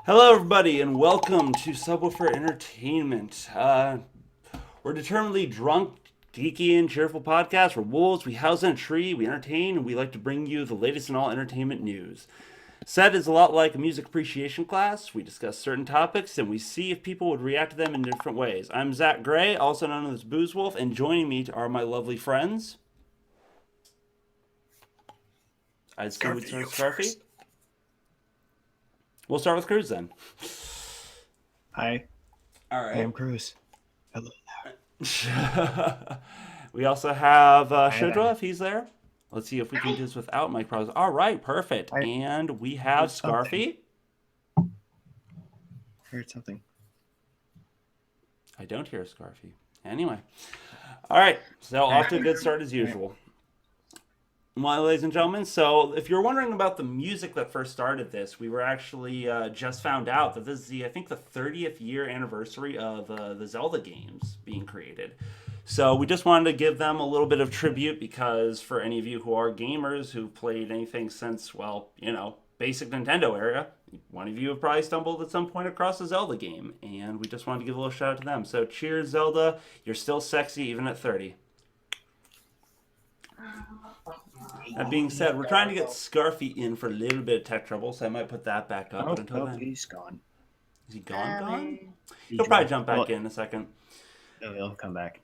Hello, everybody, and welcome to Subwuffer Entertainment. We're determinedly drunk, geeky, and cheerful podcast. We're wolves. We house in a tree. We entertain, and we like to bring you the latest in all entertainment news. S.E.T is a lot like a music appreciation class. We discuss certain topics, and we see if people would react to them in different ways. I'm Zack Gray, also known as Booze Wolf, and joining me are my lovely friends. I'd say we'd start with Scarfy. We'll start with Kruz then. Hi, All I right. am Kruz. Hello. We also have Hi Shudra, there. if he's there. Let's see if we can do this without mic problems. All right, perfect. I And we have heard something. Scarfy. Heard something. I don't hear Scarfy. Anyway. All right, so off to a good start as usual. Well, ladies and gentlemen, so if you're wondering about the music that first started this, we were actually just found out that this is I think, the 30th year anniversary of the Zelda games being created. So we just wanted to give them a little bit of tribute because for any of you who are gamers who've played anything since, well, basic Nintendo era, one of you have probably stumbled at some point across a Zelda game, and we just wanted to give a little shout out to them. So cheers, Zelda. You're still sexy even at 30. That being said, we're trying to get Scarfy in for a little bit of tech trouble, so I might put that back up. Oh, But until no, then, he's gone. is he gone? He He'll probably dropped. jump back Well, in a second. no, he'll come back.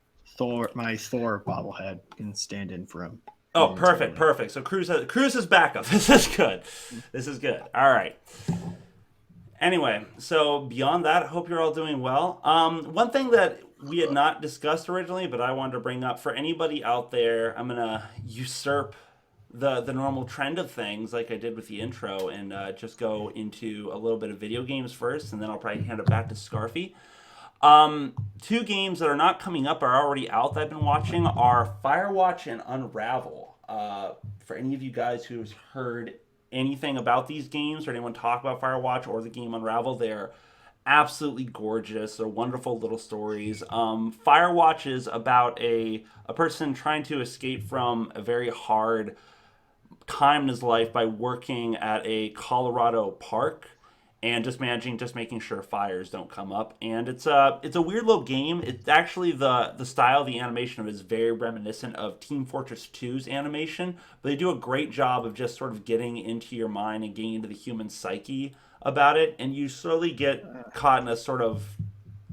My Thor bobblehead can stand in for him Oh, perfect, momentarily. perfect. So Cruz is backup. This is good. This is good. All right. Anyway, so beyond that, I hope you're all doing well. One thing that we had not discussed originally, but I wanted to bring up for anybody out there, I'm gonna usurp the normal trend of things like I did with the intro and just go into a little bit of video games first, and then I'll probably hand it back to Scarfy. Two games that are not coming up are already out that I've been watching are Firewatch and Unravel. For any of you guys who's heard anything about these games or anyone talk about Firewatch or the game Unravel, they're absolutely gorgeous. They're wonderful little stories. Firewatch is about a person trying to escape from a very hard time in his life by working at a Colorado park and just making sure fires don't come up. And it's a weird little game. It's actually the style of the animation of it is very reminiscent of Team Fortress 2's animation, but they do a great job of just sort of getting into your mind and getting into the human psyche about it, and you slowly get caught in a sort of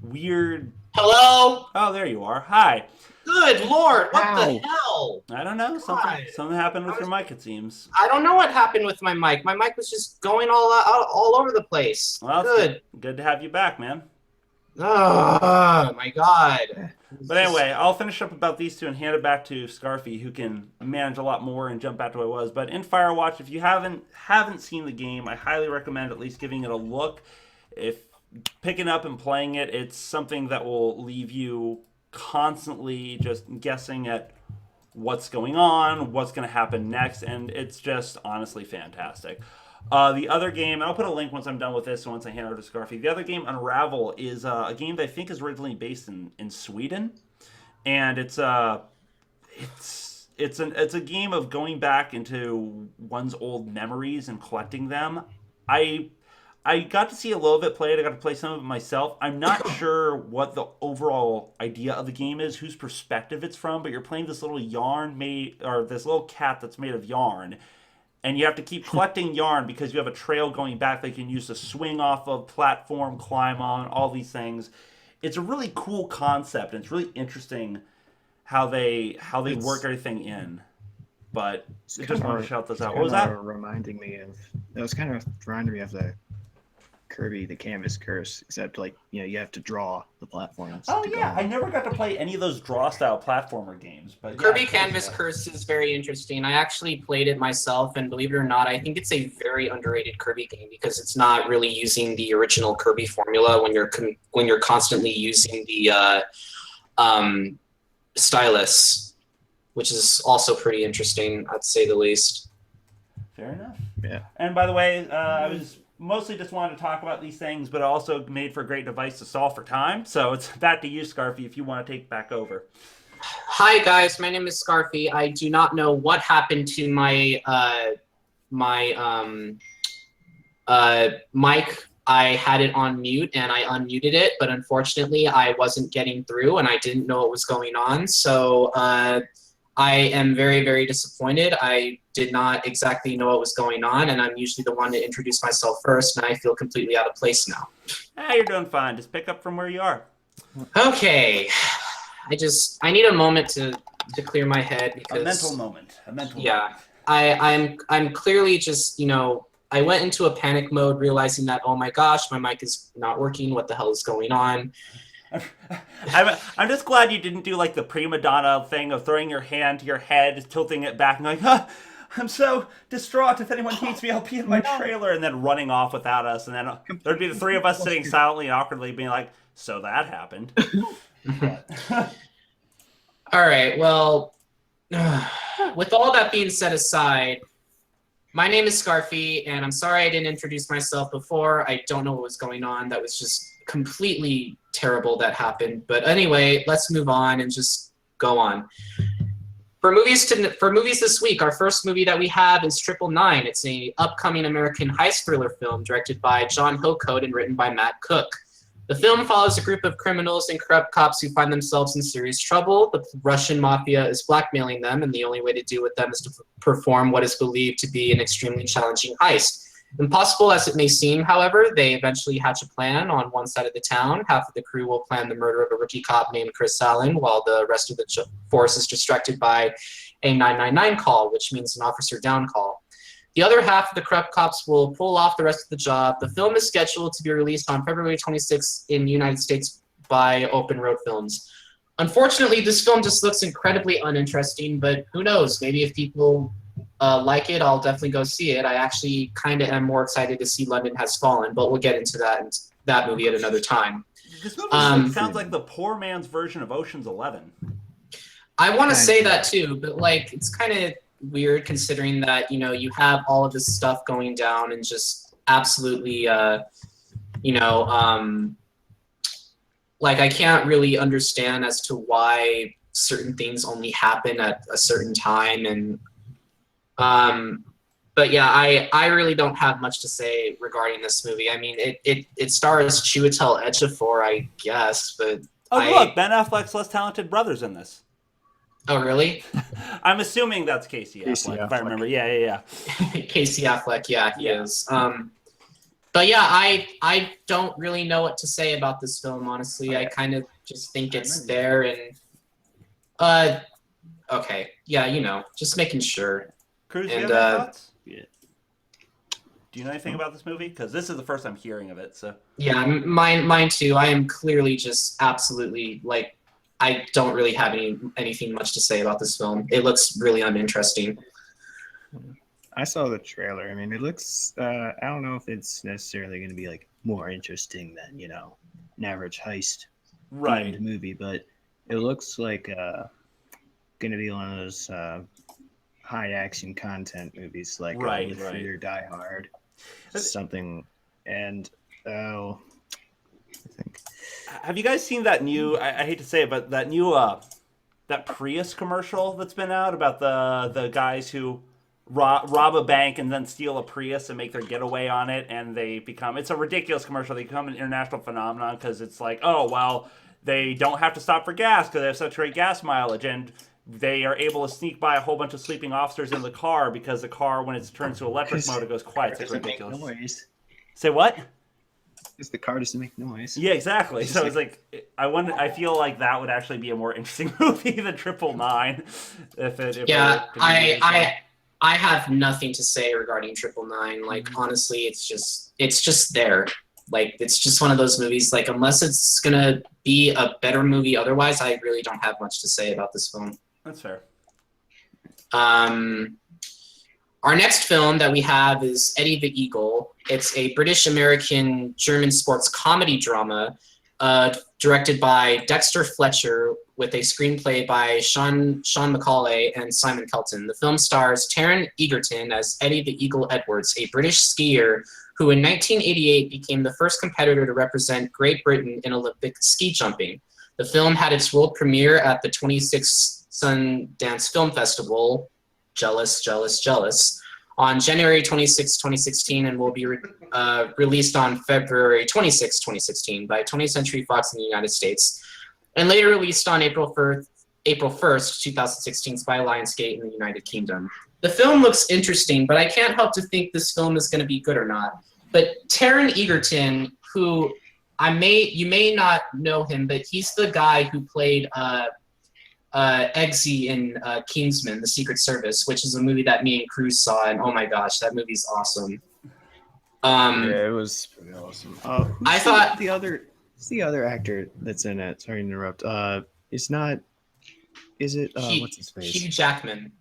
weird. Hello? Oh, there you are. Hi. Good Lord, what the Ow. hell? I don't know. Something God. something happened with I your was- mic. It seems. I don't know what happened with my mic. My mic was just going all over the place. Well, Good. Good to have you back, man. Oh, my God. But anyway, I'll finish up about these two and hand it back to Scarfy, who can manage a lot more and jump back to what it was. But in Firewatch, if you haven't seen the game, I highly recommend at least giving it a look. If picking up and playing it, it's something that will leave you constantly just guessing at what's going on, what's going to happen next, and it's just honestly fantastic. The other game, and I'll put a link once I'm done with this, once I hand over to Scarfy. The other game, Unravel, is a game that I think is originally based in Sweden, and it's a game of going back into one's old memories and collecting them. I I got to see a little bit played. I got to play some of it myself. I'm not sure what the overall idea of the game is, whose perspective it's from, but you're playing this little yarn made, or this little cat that's made of yarn, and you have to keep collecting yarn because you have a trail going back that you can use to swing off of, platform, climb on, all these things. It's a really cool concept, and it's really interesting how they work everything in. But I just wanted to shout this out. What was that? Reminding me of that was kind of reminding me of the Kirby, the Canvas Curse, except like you have to draw the platforms. Oh to go yeah, on. I never got to play any of those draw style platformer games. But Kirby yeah, Canvas Curse is very interesting. I actually played it myself, and believe it or not, I think it's a very underrated Kirby game because it's not really using the original Kirby formula when you're constantly using the stylus, which is also pretty interesting, I'd say the least. Fair enough. Yeah. And by the way, I was mostly just wanted to talk about these things, but also made for a great device to solve for time. So it's back to you, Scarfy, if you want to take back over. Hi guys, my name is Scarfy. I do not know what happened to my mic I had it on mute and I unmuted it, but unfortunately I wasn't getting through and I didn't know what was going on. So I am very, very disappointed. I did not exactly know what was going on, and I'm usually the one to introduce myself first, and I feel completely out of place now. You're doing fine. Just pick up from where you are. Okay. I need a moment to clear my head because A mental moment. Yeah. I'm clearly just, I went into a panic mode realizing that, oh my gosh, my mic is not working. What the hell is going on? I'm just glad you didn't do like the prima donna thing of throwing your hand to your head, tilting it back, and going, I'm so distraught. If anyone needs me, I'll be in my trailer, and then running off without us. And then there'd be the three of us sitting silently and awkwardly being like, so that happened. All right, well, with all that being set aside, my name is Scarfy, and I'm sorry I didn't introduce myself before. I don't know what was going on. That was just completely terrible that happened. But anyway, let's move on and just go on. For movies this week, our first movie that we have is 999. It's an upcoming American heist thriller film directed by John Hillcoat and written by Matt Cook. The film follows a group of criminals and corrupt cops who find themselves in serious trouble. The Russian mafia is blackmailing them, and the only way to deal with them is to perform what is believed to be an extremely challenging heist. Impossible as it may seem, however, they eventually hatch a plan on one side of the town. Half of the crew will plan the murder of a rookie cop named Chris Allen, while the rest of the force is distracted by a 999 call, which means an officer down call. The other half of the corrupt cops will pull off the rest of the job. The film is scheduled to be released on February 26th in the United States by Open Road Films. Unfortunately, this film just looks incredibly uninteresting, but who knows? Maybe if people like it, I'll definitely go see it. I actually kind of am more excited to see London Has Fallen, but we'll get into that movie at another time. This movie sounds like the poor man's version of Ocean's 11. I want to say that too, but it's kind of weird considering that you have all of this stuff going down and just absolutely I can't really understand as to why certain things only happen at a certain time, and but yeah, I really don't have much to say regarding this movie. I mean, it stars Chiwetel Ejiofor, I guess, but look, Ben Affleck's less talented brother's in this. Oh, really? I'm assuming that's Casey Affleck, if I remember. Yeah. Casey Affleck, yeah, he is. But yeah, I don't really know what to say about this film, honestly. Okay. I kind of just think it's there and... okay, yeah, just making sure. Kruz, do you have any thoughts? Yeah. Do you know anything about this movie? Because this is the first I'm hearing of it, so... Yeah, mine too. I am clearly just absolutely, I don't really have anything much to say about this film. It looks really uninteresting. I saw the trailer. I mean, it looks, I don't know if it's necessarily going to be more interesting than, an average heist movie, but it looks like going to be one of those high action content movies like Live Free or Die Hard. Something, and I think. Have you guys seen that new? I hate to say it, but that new that Prius commercial that's been out about the guys who rob a bank and then steal a Prius and make their getaway on it, and they become. It's a ridiculous commercial. They become an international phenomenon because it's like, oh well, they don't have to stop for gas because they have such great gas mileage, and they are able to sneak by a whole bunch of sleeping officers in the car because the car, when it turns to electric mode, it goes quiet. It's ridiculous. Noise. Say what? Because the car doesn't make noise. Yeah, exactly. So it's I feel like that would actually be a more interesting movie than 999. I have nothing to say regarding 999. Honestly, it's just there. It's just one of those movies. Unless it's gonna be a better movie, otherwise, I really don't have much to say about this film. That's fair. Our next film that we have is Eddie the Eagle. It's a British-American German sports comedy drama directed by Dexter Fletcher with a screenplay by Sean McCauley and Simon Kelton. The film stars Taron Egerton as Eddie the Eagle Edwards, a British skier who in 1988 became the first competitor to represent Great Britain in Olympic ski jumping. The film had its world premiere at the 26th Sundance Film Festival, jealous, on January 26, 2016, and will be released on February 26, 2016 by 20th Century Fox in the United States, and later released on April 1st, 2016 by Lionsgate in the United Kingdom. The film looks interesting, but I can't help to think this film is going to be good or not. But Taron Egerton, who you may not know him, but he's the guy who played Eggsy in Kingsman: The Secret Service, which is a movie that me and Kruz saw, and oh my gosh, that movie's awesome. Yeah, it was pretty awesome. I thought the other actor that's in it. Sorry to interrupt. Is it what's his face? Hugh Jackman.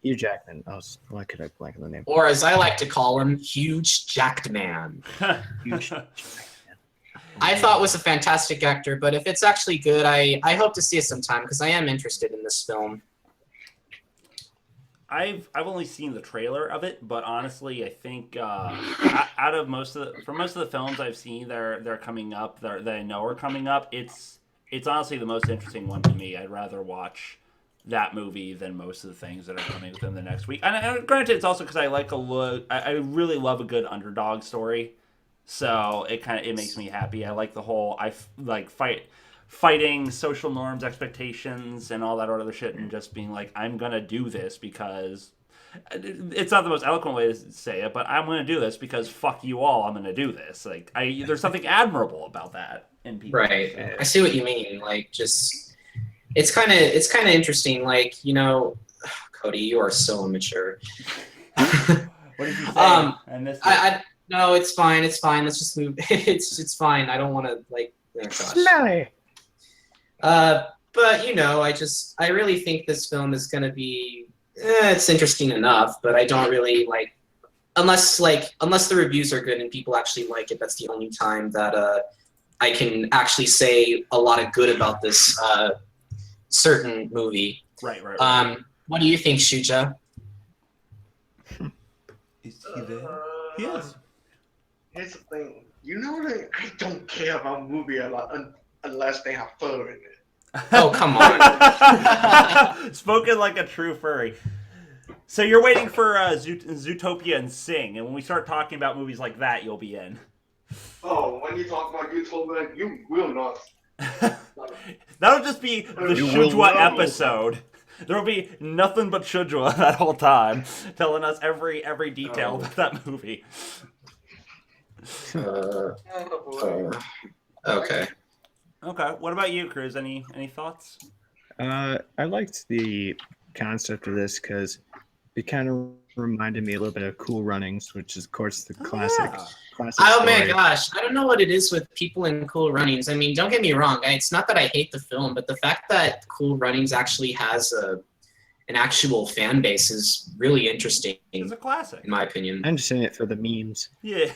Hugh Jackman. Why could I blank on the name? Or as I like to call him, Huge Jacked Man. Huge. I thought was a fantastic actor, but if it's actually good, I hope to see it sometime because I am interested in this film. I've only seen the trailer of it, but honestly, I think out of most of the films I've seen, they're coming up, that I know are coming up. It's honestly the most interesting one to me. I'd rather watch that movie than most of the things that are coming within the next week. And granted, it's also because I really love a good underdog story. So it makes me happy. I like the whole fighting social norms, expectations, and all that other shit, and just being like, I'm gonna do this because it's not the most eloquent way to say it, but I'm gonna do this because fuck you all. I'm gonna do this. Like there's something admirable about that in people. Right. So. I see what you mean. Like, just it's kind of interesting. Like, Cody, you are so immature. What did you say? I missed it. No, it's fine. It's fine. Let's just move. It's fine. I don't want to oh gosh. Smelly. But I really think this film is gonna be. It's interesting enough, but I don't really unless the reviews are good and people actually like it. That's the only time that I can actually say a lot of good about this certain movie. Right. What do you think, Shuja? Is he there? He is. Here's the thing. That I don't care about movie a lot unless they have fur in it. Oh, come on. Spoken like a true furry. So you're waiting for Zootopia and Sing, and when we start talking about movies like that, you'll be in. Oh, when you talk about Zootopia, you will not. That'll just be the Shujwa episode. There'll be nothing but Shujwa that whole time, telling us every detail about that movie. Okay. Okay. What about you, Kruz? Any thoughts? I liked the concept of this because it kind of reminded me a little bit of Cool Runnings, which is, of course, the classic. Yeah. Oh my gosh, I don't know what it is with people in Cool Runnings. I mean, don't get me wrong. It's not that I hate the film, but the fact that Cool Runnings actually has an actual fan base is really interesting. It's a classic, in my opinion. I'm just in it for the memes. Yeah.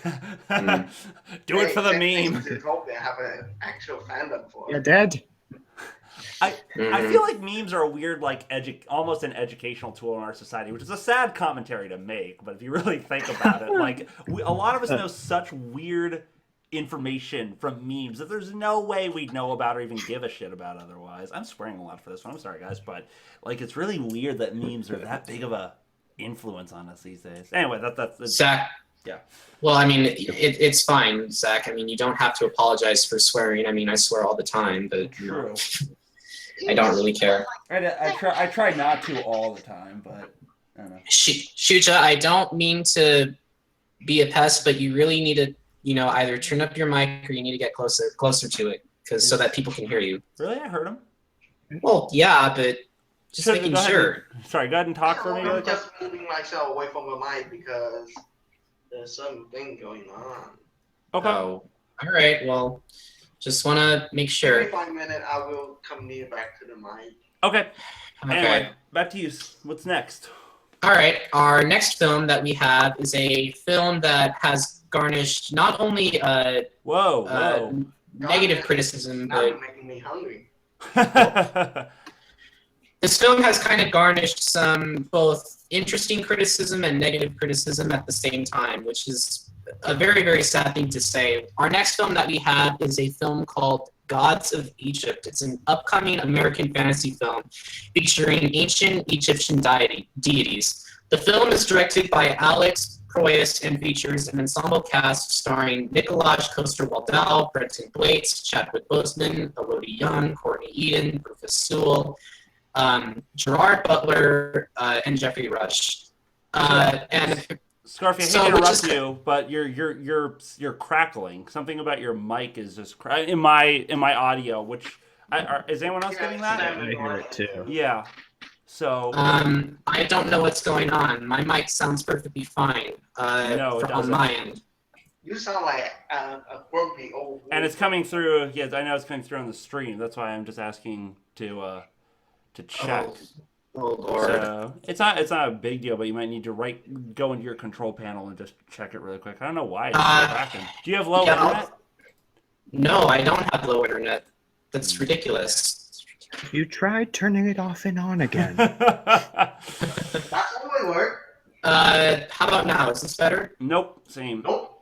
Do it for the meme. Hope they have an actual fandom for it. Yeah, Dad. I feel like memes are a weird, almost an educational tool in our society, which is a sad commentary to make. But if you really think about it, a lot of us know such weird information from memes that there's no way we'd know about or even give a shit about otherwise. I'm swearing a lot for this one. I'm sorry, guys, but it's really weird that memes are that big of a influence on us these days. Anyway, that's Zack. Yeah. Well, I mean, it's fine, Zack. I mean, you don't have to apologize for swearing. I mean, I swear all the time, but true. I don't really care. I try not to all the time, but I don't know. Shuja, I don't mean to be a pest, but you really need to, either turn up your mic or you need to get closer to it, so that people can hear you. Really, I heard him. Well, yeah, but just making sure. Sorry, go ahead and talk for me. I'm just moving myself away from the mic because there's something going on. Okay. Oh, all right. Well, just want to make sure. Every 5 minutes, I will come near back to the mic. Okay. Anyway, back to you. What's next? All right. Our next film that we have is a film that has garnished not only negative criticism, but making me hungry. This film has kind of garnished some both interesting criticism and negative criticism at the same time, which is a very, very sad thing to say. Our next film that we have is a film called Gods of Egypt. It's an upcoming American fantasy film featuring ancient Egyptian deities. The film is directed by Alex Proyas and features an ensemble cast starring Nikolaj Coster-Waldau, Brenton Blades, Chadwick Boseman, Elodie Young, Courtney Eden, Rufus Sewell, Gerard Butler, and Jeffrey Rush. And Scarfy, I hate So, to which interrupt is- you, but you're crackling. Something about your mic is just in my audio. Which is anyone else getting that? I hear it too. Yeah. So I don't know what's going on. My mic sounds perfectly fine. No, it from doesn't. my end. You sound like a grumpy old. and it's coming through. Yes, I know it's coming through on the stream. That's why I'm just asking to check. Oh Lord. So it's not a big deal, but you might need to go into your control panel and just check it really quick. I don't know why it's cracking. Do you have low yeah, internet? No, I don't have low internet. That's ridiculous. You tried turning it off and on again. That's only work. How about now? Is this better? Nope. Same. Nope.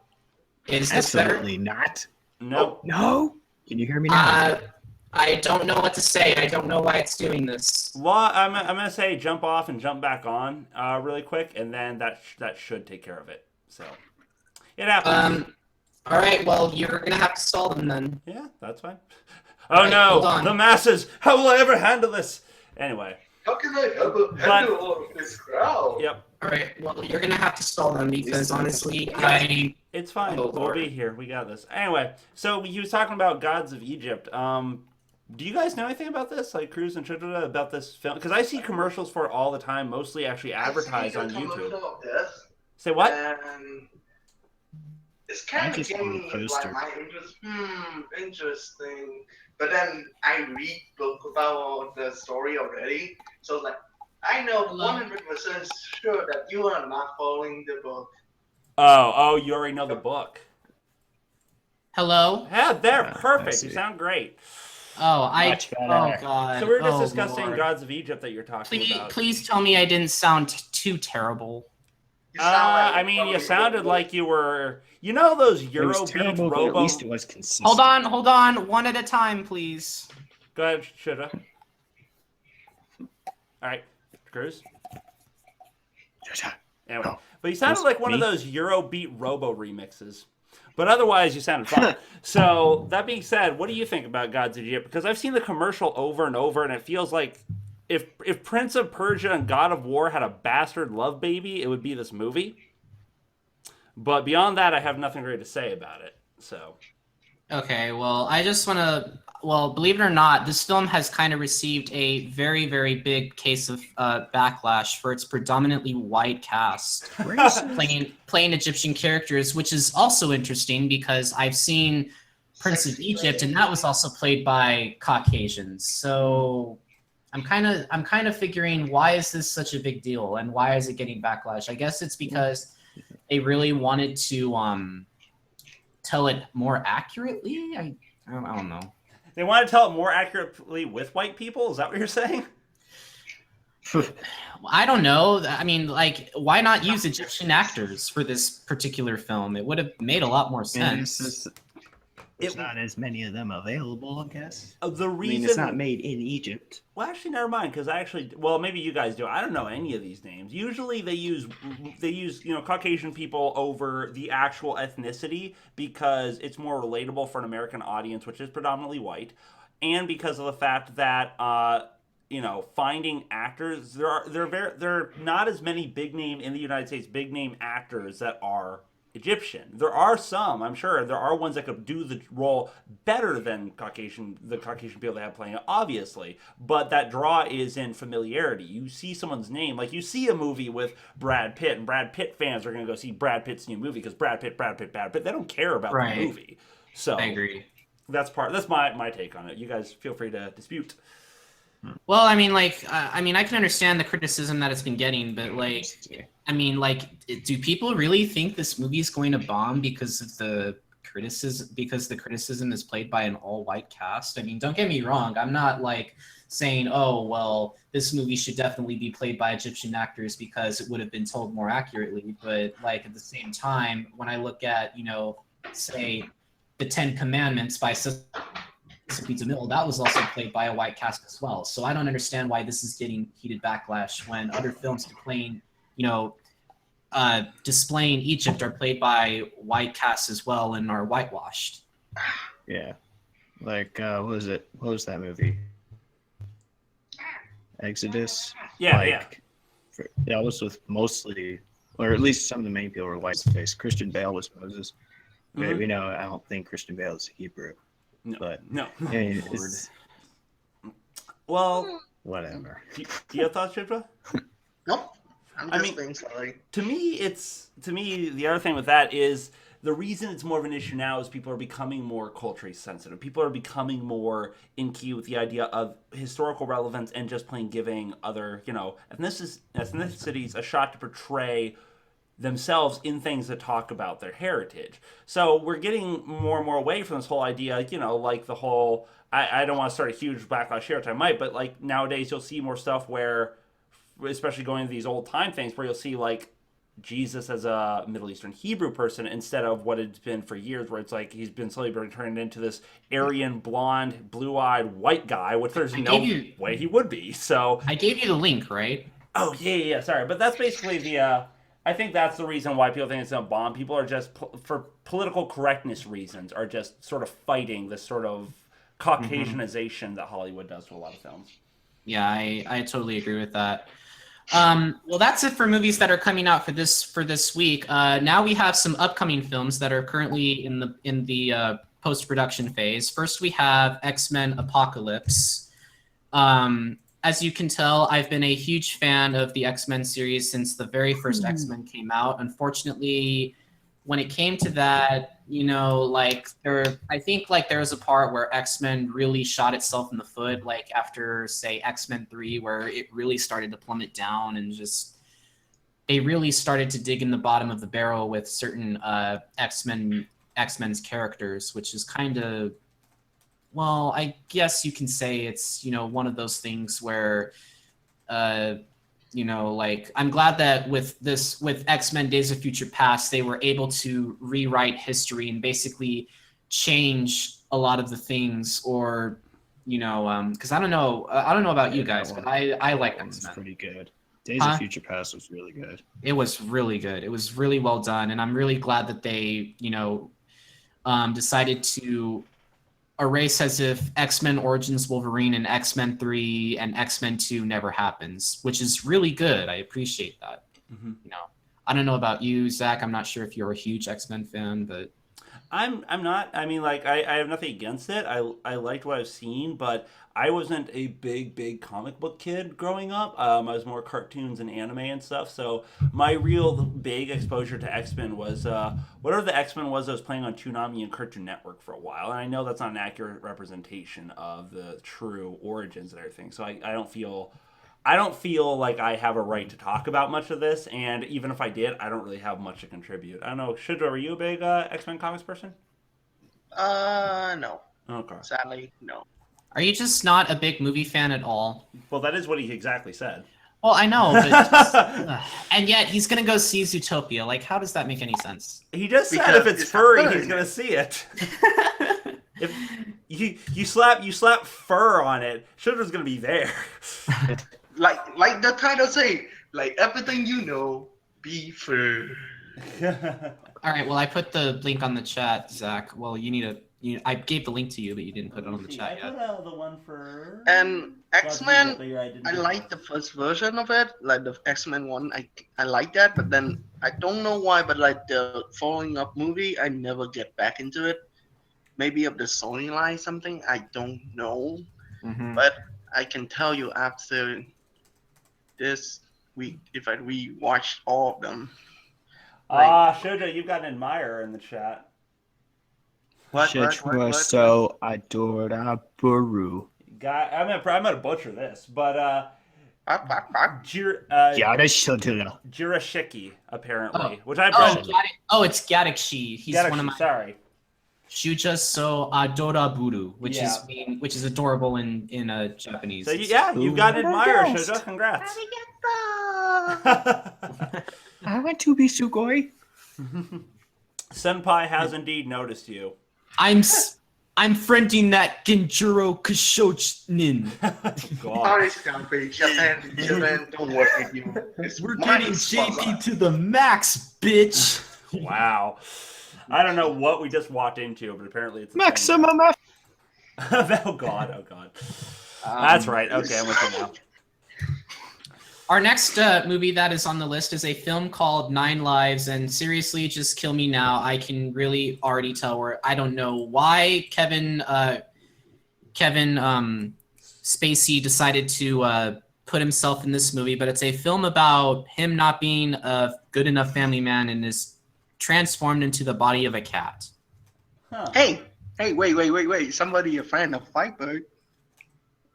Is this better? Absolutely not. Nope. No. Can you hear me now? I don't know what to say. I don't know why it's doing this. Well, I'm gonna say jump off and jump back on really quick, and then that should take care of it. So it happens. All right. Well, you're gonna have to stall them then. Yeah, that's fine. All Oh right, no, hold on. the masses! How will I ever handle this? Anyway, How can I handle all of this crowd? yep, All right. Well, you're gonna have to stall them because honestly, it's fine. Oh, We'll Lord. be here. We got this. Anyway, so he was talking about Gods of Egypt. Do you guys know anything about this, like Kruz and Chidra, about this film? Because I see commercials for it all the time, mostly actually advertised on YouTube. Of this, Say what? and it's I kind of just saw the getting poster. like my interest. Interesting. But then I read book about the story already, so it's like I know Hello? 100% sure that you are not following the book. Oh, you already know the book. hello. Yeah, there, I perfect. You see. sound great. Oh, Much better. Oh God. So we were just Oh, discussing Lord. Gods of Egypt that you're talking Please, about. please tell me I didn't sound too terrible. You sound like I mean, you probably sounded the like you were. You know those It was Eurobeat terrible, but at Robo. least it was consistent. Hold on, one at a time, please. Go ahead, shoulda. All right, Kruz. Anyway, Oh, but you sounded just like one of me? those Eurobeat Robo remixes. But otherwise, you sounded fine. So that being said, what do you think about Gods of Egypt? Because I've seen the commercial over and over, and it feels like if Prince of Persia and God of War had a bastard love baby, it would be this movie. But beyond that, I have nothing great to say about it. So Okay, well, I just want to. Well, believe it or not, this film has kind of received a very, very big case of backlash for its predominantly white cast playing Egyptian characters, which is also interesting because I've seen Prince of Egypt, and that was also played by Caucasians. So I'm kind of figuring, why is this such a big deal, and why is it getting backlash? I guess it's because they really wanted to tell it more accurately. I don't know. they want to tell it more accurately with white people. Is that what you're saying? I don't know. I mean, like, why not use Egyptian actors for this particular film? It would have made a lot more sense. There's not as many of them available, I guess. The I reason mean, it's not made in Egypt. Well, actually, never mind. Because well, maybe you guys do. I don't know any of these names. Usually, they use Caucasian people over the actual ethnicity because it's more relatable for an American audience, which is predominantly white, and because of the fact that finding actors, there are not as many big name in the United States big name actors that are Egyptian. There are some, I'm sure. There are ones that could do the role better than the Caucasian people they have playing it, obviously. But that draw is in familiarity. You see someone's name, like you see a movie with Brad Pitt, and Brad Pitt fans are going to go see Brad Pitt's new movie because Brad Pitt. They don't care about Right. the movie. So I agree. that's my take on it. You guys feel free to dispute. Well, I mean, like, I can understand the criticism that it's been getting, but like, I mean, like, do people really think this movie is going to bomb because of the criticism? Because the criticism is played by an all-white cast. I mean, don't get me wrong. I'm not like saying, oh, well, this movie should definitely be played by Egyptian actors because it would have been told more accurately. But like at the same time, when I look at, say, the Ten Commandments by DeMille, that was also played by a white cast as well. So I don't understand why this is getting heated backlash when other films are playing displaying Egypt are played by white casts as well and are whitewashed. Yeah. Like, what was it? What was that movie? Exodus? Yeah. That was with mostly, or at least some of the main people were white face. Christian Bale was Moses. Mm-hmm. We know, I don't think Christian Bale is Hebrew. No. I mean, well, whatever. Do you have thoughts, Chitra? Nope. I'm just being sorry. To me, the other thing with that is the reason it's more of an issue now is people are becoming more culturally sensitive. People are becoming more in key with the idea of historical relevance and just plain giving other, ethnicities a shot to portray themselves in things that talk about their heritage. So we're getting more and more away from this whole idea, like the whole, I don't want to start a huge backlash here, which I might, but like nowadays you'll see more stuff where, especially going to these old time things where you'll see like Jesus as a Middle Eastern Hebrew person instead of what it's been for years, where it's like he's been slowly being turned into this Aryan, blonde, blue-eyed white guy, which there's no way he would be. So I gave you the link, right? Oh yeah. Sorry, but that's basically the. I think that's the reason why people think it's a bomb. People are just, for political correctness reasons, are just sort of fighting this sort of Caucasianization that Hollywood does to a lot of films. Yeah, I totally agree with that. Well, that's it for movies that are coming out for this week. Now we have some upcoming films that are currently in the post-production phase. First, we have X-Men Apocalypse. As you can tell, I've been a huge fan of the X-Men series since the very first X-Men came out. Unfortunately, when it came to that, I think there was a part where X-Men really shot itself in the foot, like after, say, X-Men 3, where it really started to plummet down and just they really started to dig in the bottom of the barrel with certain X-Men's characters, which is kind of, well, I guess you can say it's, one of those things where, I'm glad that with X-Men Days of Future Past, they were able to rewrite history and basically change a lot of the things, or, because I don't know about you guys, but I like X-Men. Pretty good. Days of Future Past was really good. It was really good. It was really well done, and I'm really glad that they, decided to erase as if X-Men Origins Wolverine and X-Men 3 and X-Men 2 never happens, which is really good. I appreciate that. Mm-hmm. I don't know about you, Zach. I'm not sure if you're a huge X-Men fan, but I'm not. I mean, I have nothing against it. I liked what I've seen, but I wasn't a big comic book kid growing up. I was more cartoons and anime and stuff. So my real big exposure to X-Men was whatever the X-Men was that was playing on Toonami and Cartoon Network for a while. And I know that's not an accurate representation of the true origins and everything. So I don't feel like I have a right to talk about much of this, and even if I did, I don't really have much to contribute. I don't know, Shudra, are you a big X-Men comics person? No. Okay. Sadly, no. Are you just not a big movie fan at all? Well, that is what he exactly said. Well, I know, but and yet he's gonna go see Zootopia. Like, how does that make any sense? He just said if it's furry, he's gonna see it. If you slap fur on it, Shudra's gonna be there. Like the title say, like everything be fur. All right. Well, I put the link on the chat, Zach. Well, I gave the link to you, but you didn't put it on the chat yet. I put the one for. And X-Men, I like the first version of it, like the X-Men one. I like that, but then I don't know why, but like the following up movie, I never get back into it. Maybe of the storyline something, I don't know. Mm-hmm. But I can tell you after this week, if I rewatched all of them. Shoujo, you've got an admirer in the chat. What? So adorable. I'm gonna butcher this, but Jirashiki, apparently, which I brought. It's Gadakshi. He's one of my. Sorry. Shuja so adoraburu, which is adorable in Japanese. So you've got an admirer, Shuja. Congrats. I went to be Sugoi. Senpai has indeed noticed you. I'm I'm friending that Genjuro Kushochnin. God. Sorry, Scarfy. Japan don't work with you. We're getting JP to the max, bitch. Wow. I don't know what we just walked into, but apparently it's a Maximum F. Oh God. Oh God. That's right. Okay, I'm with you now. Our next movie that is on the list is a film called Nine Lives, and seriously, just kill me now. I can really already tell where I don't know why Kevin Spacey decided to put himself in this movie, but it's a film about him not being a good enough family man and is transformed into the body of a cat. Huh. Hey, wait. Somebody a fan of Firebird.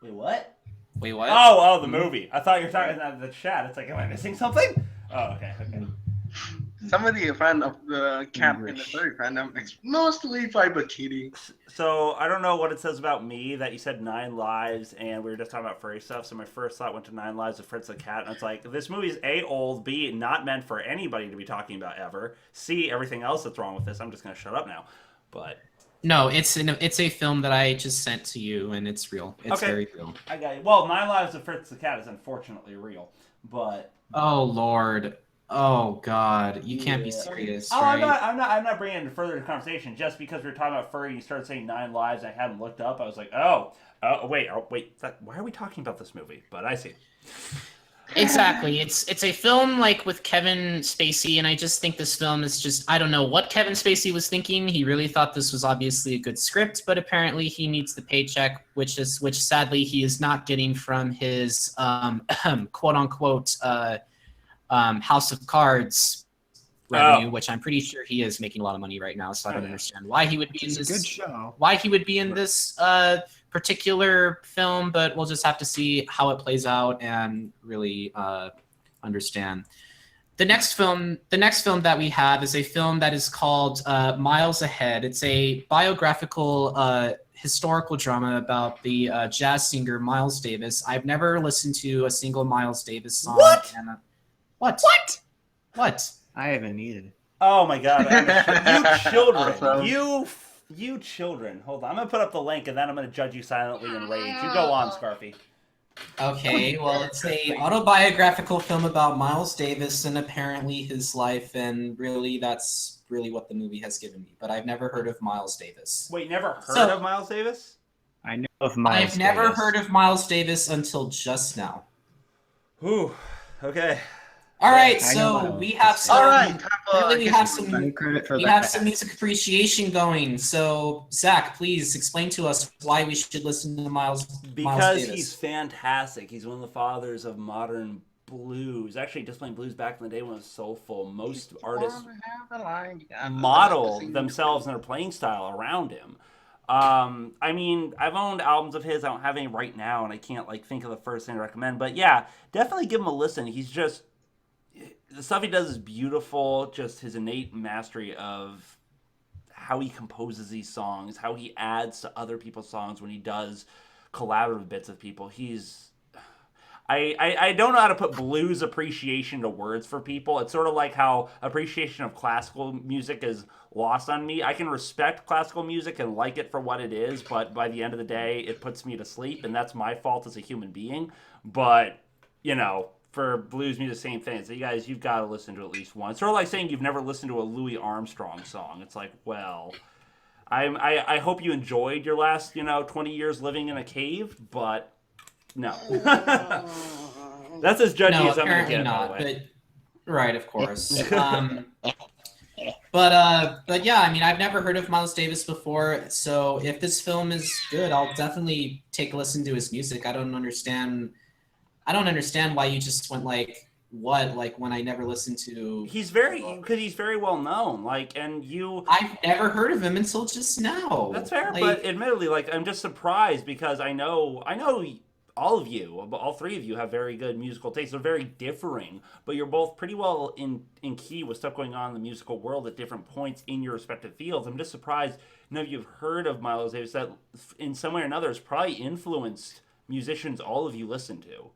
Wait, what? Wait, what? Oh, the movie. I thought you were talking about the chat. It's like, am I missing something? Oh, okay. Somebody a fan of the cat in the furry fandom. It's mostly Firebird Kitty. So I don't know what it says about me that you said 9 Lives and we were just talking about furry stuff. So my first thought went to 9 Lives of Fritz the Cat, and it's like, this movie is A, old, B, not meant for anybody to be talking about ever, C, everything else that's wrong with this. I'm just gonna shut up now. But No, it's a film that I just sent to you, and it's real. It's okay. very real. I got you. Well, 9 Lives of Fritz the Cat is unfortunately real, but Oh Lord. Oh God, you can't be serious, Oh, right? I'm not bringing it further to conversation. Just because we were talking about furry, you started saying 9 Lives. I hadn't looked up. I was like, wait. Why are we talking about this movie? But I see. Exactly. It's a film like with Kevin Spacey, and I just think this film is just, I don't know what Kevin Spacey was thinking. He really thought this was obviously a good script, but apparently he needs the paycheck, which sadly he is not getting from his quote unquote House of Cards revenue, which I'm pretty sure he is making a lot of money right now. So I don't understand why he would be in this. Good show. Why he would be in this particular film, but we'll just have to see how it plays out and really understand. The next film that we have is a film that is called Miles Ahead. It's a biographical historical drama about the jazz singer Miles Davis. I've never listened to a single Miles Davis song. What? What? I haven't either. Oh my God! You children! Awesome. You children! Hold on, I'm gonna put up the link and then I'm gonna judge you silently in rage. You go on, Scarfy. Okay, well, it's a autobiographical film about Miles Davis and apparently his life, and really that's really what the movie has given me. But I've never heard of Miles Davis. Wait, never heard of Miles Davis? I know of Miles I've never Davis. heard of Miles Davis until just now. Whew. Okay. All right, I know so Miles we have Davis. some. All right, Really, we have some. Any credit for We that. have some music appreciation going. So, Zach, please explain to us why we should listen to Miles Because Davis. he's fantastic. He's one of the fathers of modern blues. Actually, just playing blues back in the day when it was soulful. Most artists model themselves and their playing style around him. I mean, I've owned albums of his. I don't have any right now, and I can't think of the first thing to recommend. But yeah, definitely give him a listen. He's just, the stuff he does is beautiful. Just his innate mastery of how he composes these songs, how he adds to other people's songs when he does collaborative bits of people. I don't know how to put blues appreciation to words for people. It's sort of like how appreciation of classical music is lost on me. I can respect classical music and like it for what it is, but by the end of the day, it puts me to sleep, and that's my fault as a human being. But, for blues music, same thing. So you guys, you've got to listen to at least one. It's sort of like saying you've never listened to a Louis Armstrong song. It's like, well, I hope you enjoyed your last, 20 years living in a cave, but no. That's as judgy as I'm going to get, not, by the way. But, right, of course. But yeah, I mean, I've never heard of Miles Davis before, so if this film is good, I'll definitely take a listen to his music. I don't understand why you just went when I never listened to. Because he's very well known, I've never heard of him until just now. That's fair, but admittedly, I'm just surprised because I know all of you, all three of you have very good musical tastes. They're very differing, but you're both pretty well in key with stuff going on in the musical world at different points in your respective fields. I'm just surprised none of you have heard of Miles Davis that in some way or another has probably influenced musicians all of you listen to.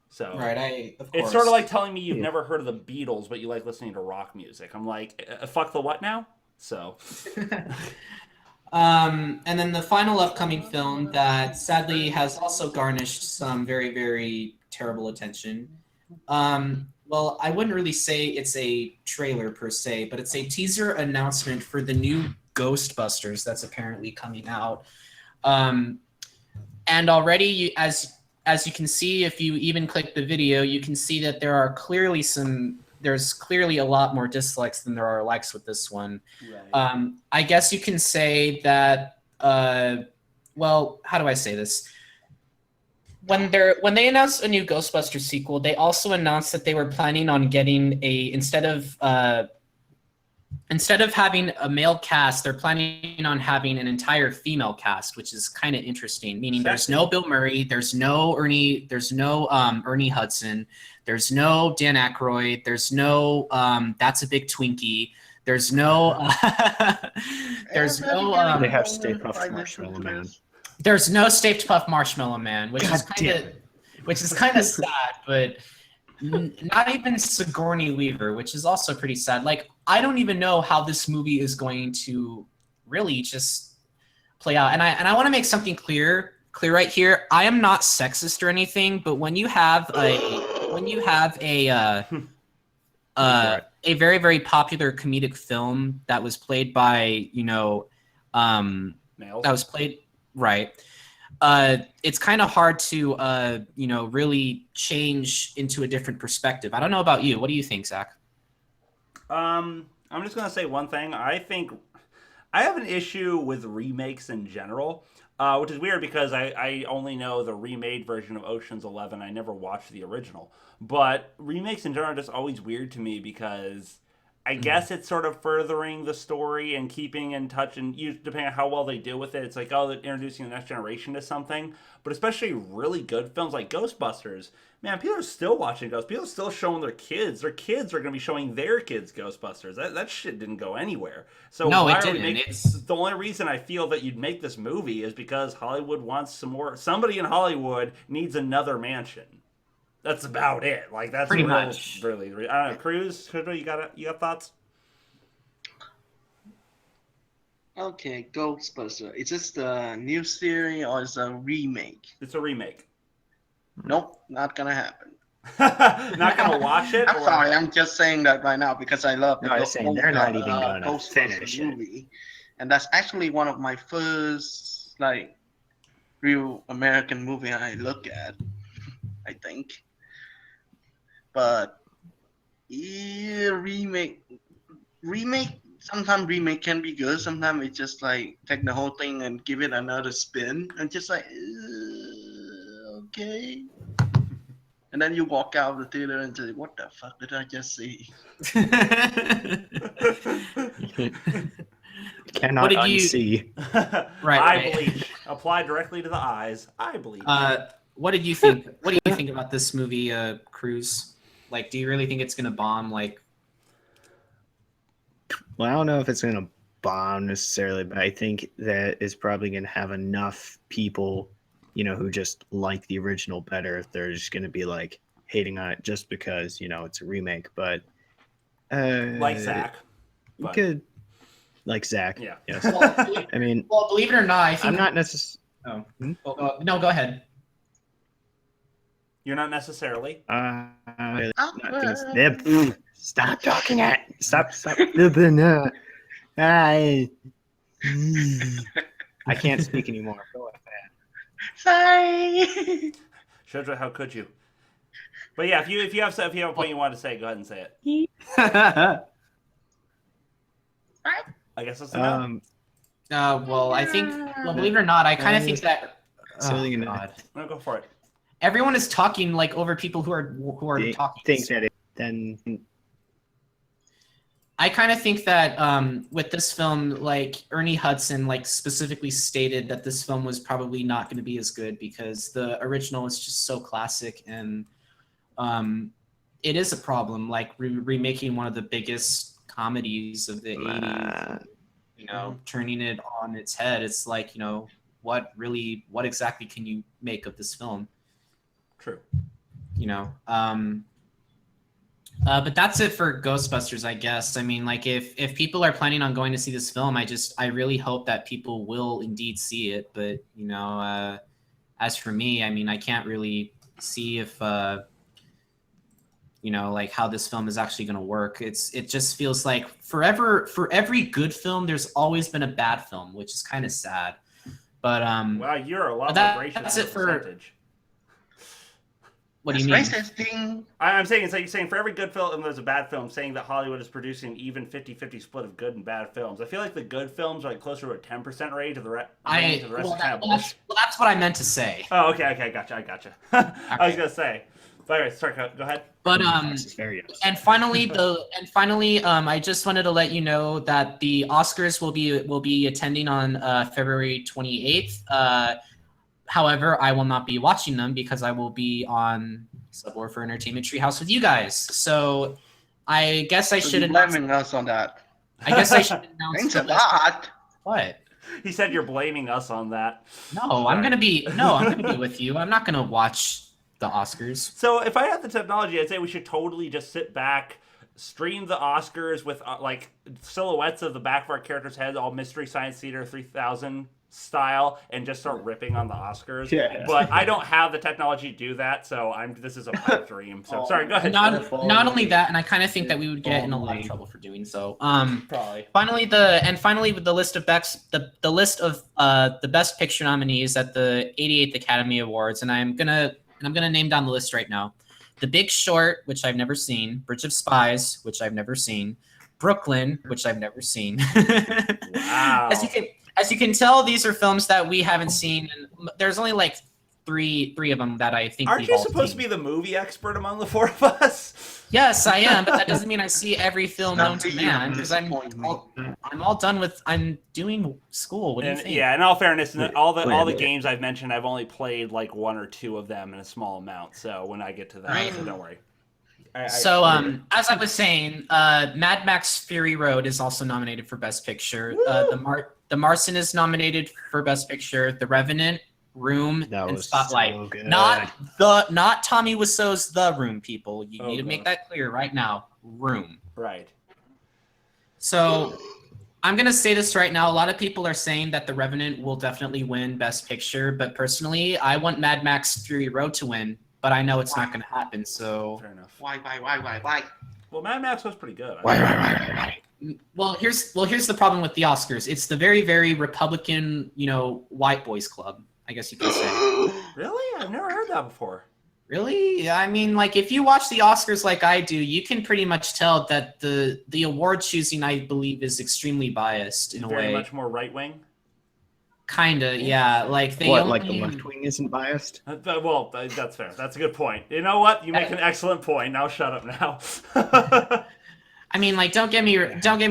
So right, of course. It's sort of like telling me you've never heard of the Beatles, but you like listening to rock music. I'm like, fuck the what now? So. And then the final upcoming film that sadly has also garnished some very, very terrible attention. Well, I wouldn't really say it's a trailer per se, but it's a teaser announcement for the new Ghostbusters that's apparently coming out. And already, as you can see, if you even click the video, you can see that there's clearly a lot more dislikes than there are likes with this one. Right. I guess you can say that. Well, how do I say this? When they announced a new Ghostbusters sequel, they also announced that they were planning on getting instead of having a male cast, they're planning on having an entire female cast, which is kind of interesting. Meaning, there's no Bill Murray, there's no Ernie Hudson, there's no Dan Aykroyd, there's no That's a Big Twinkie, there's no They have Stay Puft Marshmallow Man. There's no Stay Puft Marshmallow Man, which is kind of sad, but not even Sigourney Weaver, which is also pretty sad. Like, I don't even know how this movie is going to really just play out. And I want to make something clear right here. I am not sexist or anything, but when you have a very, very popular comedic film that was played by, males. that was played right. It's kind of hard to really change into a different perspective. I don't know about you. What do you think, Zach? I'm just gonna say one thing. I think I have an issue with remakes in general, which is weird because I only know the remade version of Ocean's 11. I never watched the original, but remakes in general are just always weird to me because I guess it's sort of furthering the story and keeping in touch, and depending on how well they deal with it, it's like, oh, they're introducing the next generation to something. But especially really good films like Ghostbusters, man, people are still watching Ghosts. People are still showing their kids. Their kids are going to be showing their kids Ghostbusters. That shit didn't go anywhere. So no, why it are we didn't. making, the only reason I feel that you'd make this movie is because Hollywood wants some more. Somebody in Hollywood needs another mansion. That's about it. Like, that's Pretty real, much. really. I don't know. Kruz, you got thoughts? Okay, Ghostbuster. Is this the new series or is it a remake? It's a remake. Nope, not gonna happen. Not gonna watch it. I'm sorry, I'm just saying that right now because I love the No, I was saying they're not even gonna Ghostbuster finish it. movie, and that's actually one of my first real American movie I look at. I think, but yeah, remake. Sometimes remake can be good. Sometimes it's just like take the whole thing and give it another spin, and just like okay. And then you walk out of the theater and say, "What the fuck did I just see?" Cannot unsee. Eye bleach. Apply directly to the eyes. Eye bleach. What did you think? What do you think about this movie, Kruz? Like, do you really think it's gonna bomb? Like, well, I don't know if it's gonna bomb necessarily, but I think that it's probably gonna have enough people, who just like the original better. They're just gonna be like hating on it just because it's a remake. But like Zack. You could like Zack. Yeah. Yes. well, I mean, believe it or not, I think I'm not necessarily. no, go ahead. You're not necessarily. Stop talking at. Stop. I can't speak anymore. Go ahead. Sorry. Shudra, how could you? But yeah, if you have a point you want to say, go ahead and say it. I guess that's enough. Well, I think. Well, believe it or not, I kind of think that. God. No, go for it. Everyone is talking like over people who are talking. Think that then. I kind of think that with this film, like Ernie Hudson, like specifically stated that this film was probably not going to be as good because the original is just so classic, and it is a problem. Like remaking one of the biggest comedies of the '80s, turning it on its head. It's like, what exactly can you make of this film? True. But that's it for Ghostbusters, I guess. I mean, like if people are planning on going to see this film, I really hope that people will indeed see it. But as for me, I mean, I can't really see if like how this film is actually going to work. It just feels like for every good film, there's always been a bad film, which is kind of sad. But wow, you're a lot more gracious. That's than it for. percentage. What do you mean? I'm saying it's like you're saying for every good film there's a bad film, saying that Hollywood is producing an even 50-50 split of good and bad films. I feel like the good films are like closer to a 10% range of the rest is kind of bullshit. That's what I meant to say. Oh, okay, I gotcha. I was gonna say. But anyway, sorry, go ahead. But and finally, I just wanted to let you know that the Oscars will be attending on February 28th. However, I will not be watching them because I will be on Subwuffer Entertainment Treehouse with you guys. So I guess I should announce. Blaming us on that. I guess I should announce. Thanks a lot. What? He said you're blaming us on that. No, I'm gonna be with you. I'm not gonna watch the Oscars. So if I had the technology, I'd say we should totally just sit back, stream the Oscars with like silhouettes of the back of our characters' heads, all Mystery Science Theater 3000 style, and just start ripping on the Oscars. Yeah. But I don't have the technology to do that, so this is a pipe dream. So sorry, go ahead. Not only that, and I kind of think that we would get in a lot of trouble for doing so. Probably. Finally, with the list of the list of the Best Picture nominees at the 88th Academy Awards, and I'm gonna name down the list right now. The Big Short, which I've never seen. Bridge of Spies, which I've never seen. Brooklyn, which I've never seen. Wow. As you can tell, these are films that we haven't seen, and there's only like three of them that I think. Aren't you supposed to be the movie expert among the four of us? Yes, I am, but that doesn't mean I see every film known to man because I'm all done with. I'm doing school. What do you think? Yeah, in all fairness, all the games I've mentioned, I've only played like one or two of them in a small amount. So when I get to that, so don't worry. As I was saying, Mad Max Fury Road is also nominated for Best Picture. The Martian is nominated for Best Picture. The Revenant, Room, and Spotlight. So good. Not Tommy Wiseau's The Room, people. You need to make that clear right now. Room. Right. So I'm gonna say this right now. A lot of people are saying that The Revenant will definitely win Best Picture, but personally, I want Mad Max Fury Road to win. But I know it's not going to happen, so... Fair enough. Why? Well, Mad Max was pretty good. Why? Well, here's the problem with the Oscars. It's the very, very Republican, white boys club, I guess you could say. Really? I've never heard that before. Really? I mean, like, if you watch the Oscars like I do, you can pretty much tell that the award choosing, I believe, is extremely biased in a way. Very much more right-wing? Kinda, yeah. Like the left wing isn't biased? Well, that's fair. That's a good point. You know what? You make an excellent point. Now shut up now. I mean, like, don't get me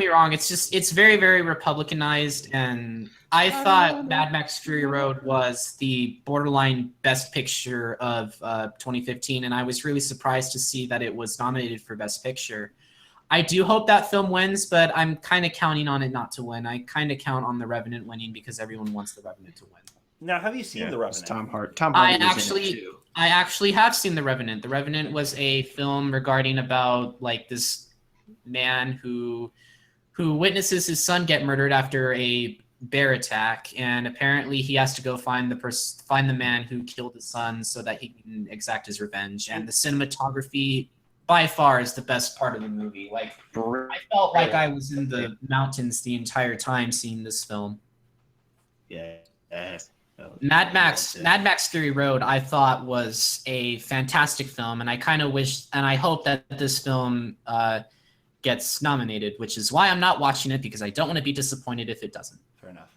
wrong. It's very, very Republicanized, and I thought Mad Max Fury Road was the borderline Best Picture of 2015, and I was really surprised to see that it was nominated for Best Picture. I do hope that film wins, but I'm kind of counting on it not to win. I kind of count on The Revenant winning because everyone wants The Revenant to win. Now, have you seen The Revenant? Tom Hardy was in it too. I actually have seen The Revenant. The Revenant was a film regarding about like this man who witnesses his son get murdered after a bear attack, and apparently he has to go find the man who killed his son so that he can exact his revenge. And the cinematography by far is the best part of the movie. Like, I felt like I was in the mountains the entire time seeing this film. Yeah. Mad Max Fury Road, I thought was a fantastic film, and I kind of wish and I hope that this film gets nominated, which is why I'm not watching it because I don't want to be disappointed if it doesn't. Fair enough.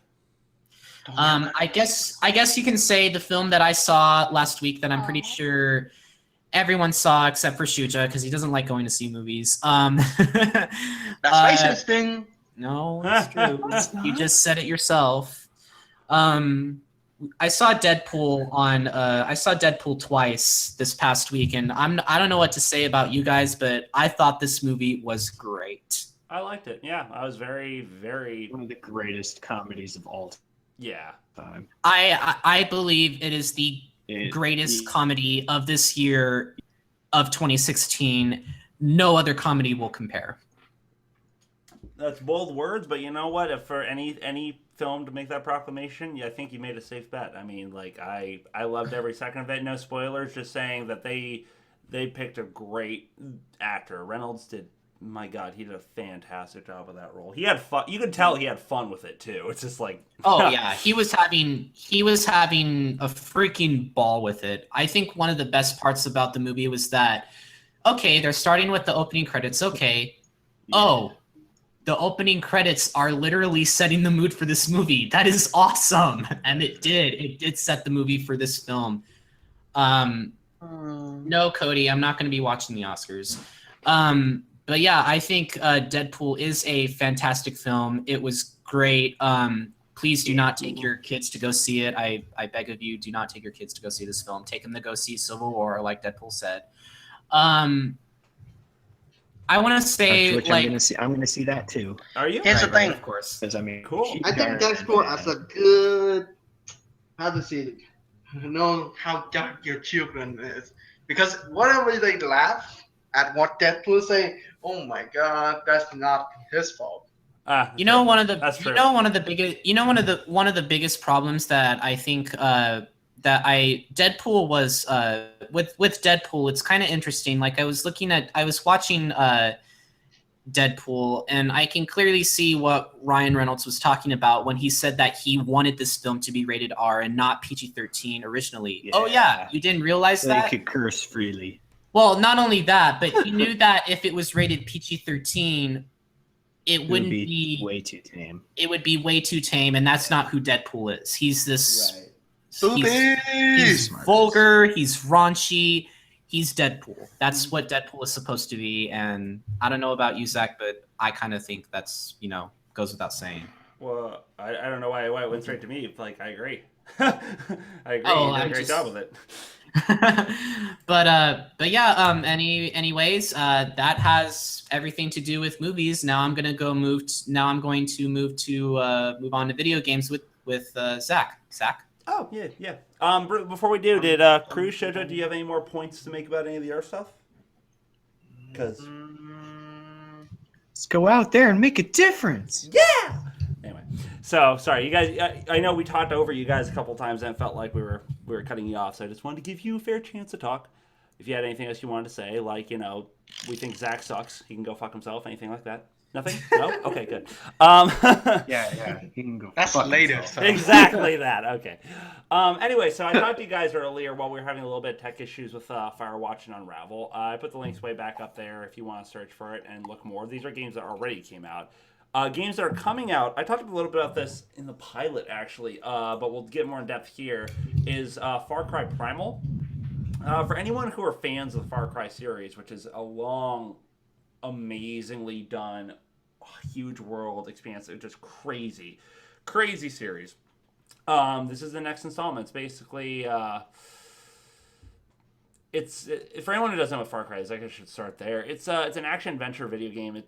I guess you can say the film that I saw last week that I'm pretty sure everyone saw except for Shuja because he doesn't like going to see movies. That's racist thing. No, it's true. You just said it yourself. I saw Deadpool twice this past week, and I don't know what to say about you guys, but I thought this movie was great. I liked it. Yeah, I was very, very one of the greatest comedies of all time. I believe it is the greatest comedy of this year of 2016. no other comedy will compare. That's bold words, but you know what? If for any film to make that proclamation, yeah, I think you made a safe bet. I mean, like I loved every second of it. No spoilers, just saying that they picked a great actor. Reynolds did. My God, he did a fantastic job of that role. He had fun. You could tell he had fun with it too. It's just like, oh yeah, he was having a freaking ball with it. I think one of the best parts about the movie was that, okay, they're starting with the opening credits. Okay, oh, the opening credits are literally setting the mood for this movie. That is awesome, and it did set the movie for this film. No, Cody, I'm not going to be watching the Oscars. But yeah, I think Deadpool is a fantastic film. It was great. Please do not take your kids to go see it. I beg of you, do not take your kids to go see this film. Take them to go see Civil War, like Deadpool said. I want to say, which like, I'm gonna see that too. Are you? Here's the thing. of course. Because I mean, Cool. I think Deadpool has a good, how to say it, know how dark your children is. Because whenever they laugh at what Deadpool say, oh my God, that's not his fault. You know, one of the biggest problems that I think Deadpool was with Deadpool, it's kind of interesting. Like I was watching Deadpool, and I can clearly see what Ryan Reynolds was talking about when he said that he wanted this film to be rated R and not PG-13 originally. Yeah. Oh yeah, you didn't realize so that? You could curse freely. Well, not only that, but he knew that if it was rated PG-13, it wouldn't be way too tame. It would be way too tame, and that's not who Deadpool is. He's this. Right. He's vulgar. He's raunchy. He's Deadpool. That's what Deadpool is supposed to be. And I don't know about you, Zack, but I kind of think that's, goes without saying. Well, I don't know why it went straight to me. Like, I agree. I agree. You did a great job with it. but yeah. Anyways, that has everything to do with movies. Now I'm gonna move on to video games with Zack. Zack. Oh yeah. Before we do, did Kruz, Shoujo, do you have any more points to make about any of the other stuff? Because let's go out there and make a difference. Yeah. Anyway, so sorry, you guys. I know we talked over you guys a couple times, and it felt like we were cutting you off. So I just wanted to give you a fair chance to talk. If you had anything else you wanted to say, like we think Zack sucks, he can go fuck himself. Anything like that? Nothing? No? Okay, good. Yeah, he can go. That's fuck later. himself. Exactly that. Okay. Anyway, so I talked to you guys earlier while we were having a little bit of tech issues with Firewatch and Unravel. I put the links way back up there if you want to search for it and look more. These are games that already came out. Games that are coming out, I talked a little bit about this in the pilot, actually, but we'll get more in depth here, is Far Cry Primal. For anyone who are fans of the Far Cry series, which is a long, amazingly done, huge world, expansive, just crazy series. This is the next installment. It's basically, it's for anyone who doesn't know what Far Cry is, I guess I should start there. It's an action adventure video game.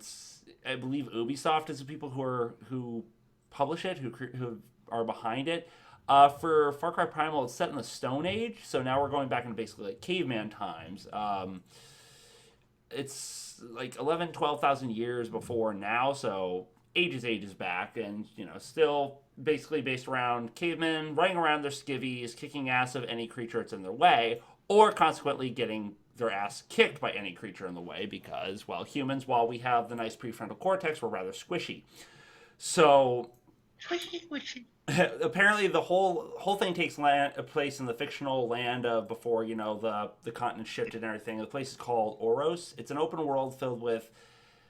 I believe Ubisoft is the people who publish it, who are behind it. For Far Cry Primal, it's set in the Stone Age, so now we're going back into basically like caveman times. It's like 12,000 years before now, so ages back, and still basically based around cavemen running around their skivvies, kicking ass of any creature that's in their way, or consequently getting their ass kicked by any creature in the way, because, well, humans, while we have the nice prefrontal cortex, we're rather squishy. So Squishy. apparently the whole thing takes place in the fictional land of before the continent shifted and everything. The place is called Oros. It's an open world filled with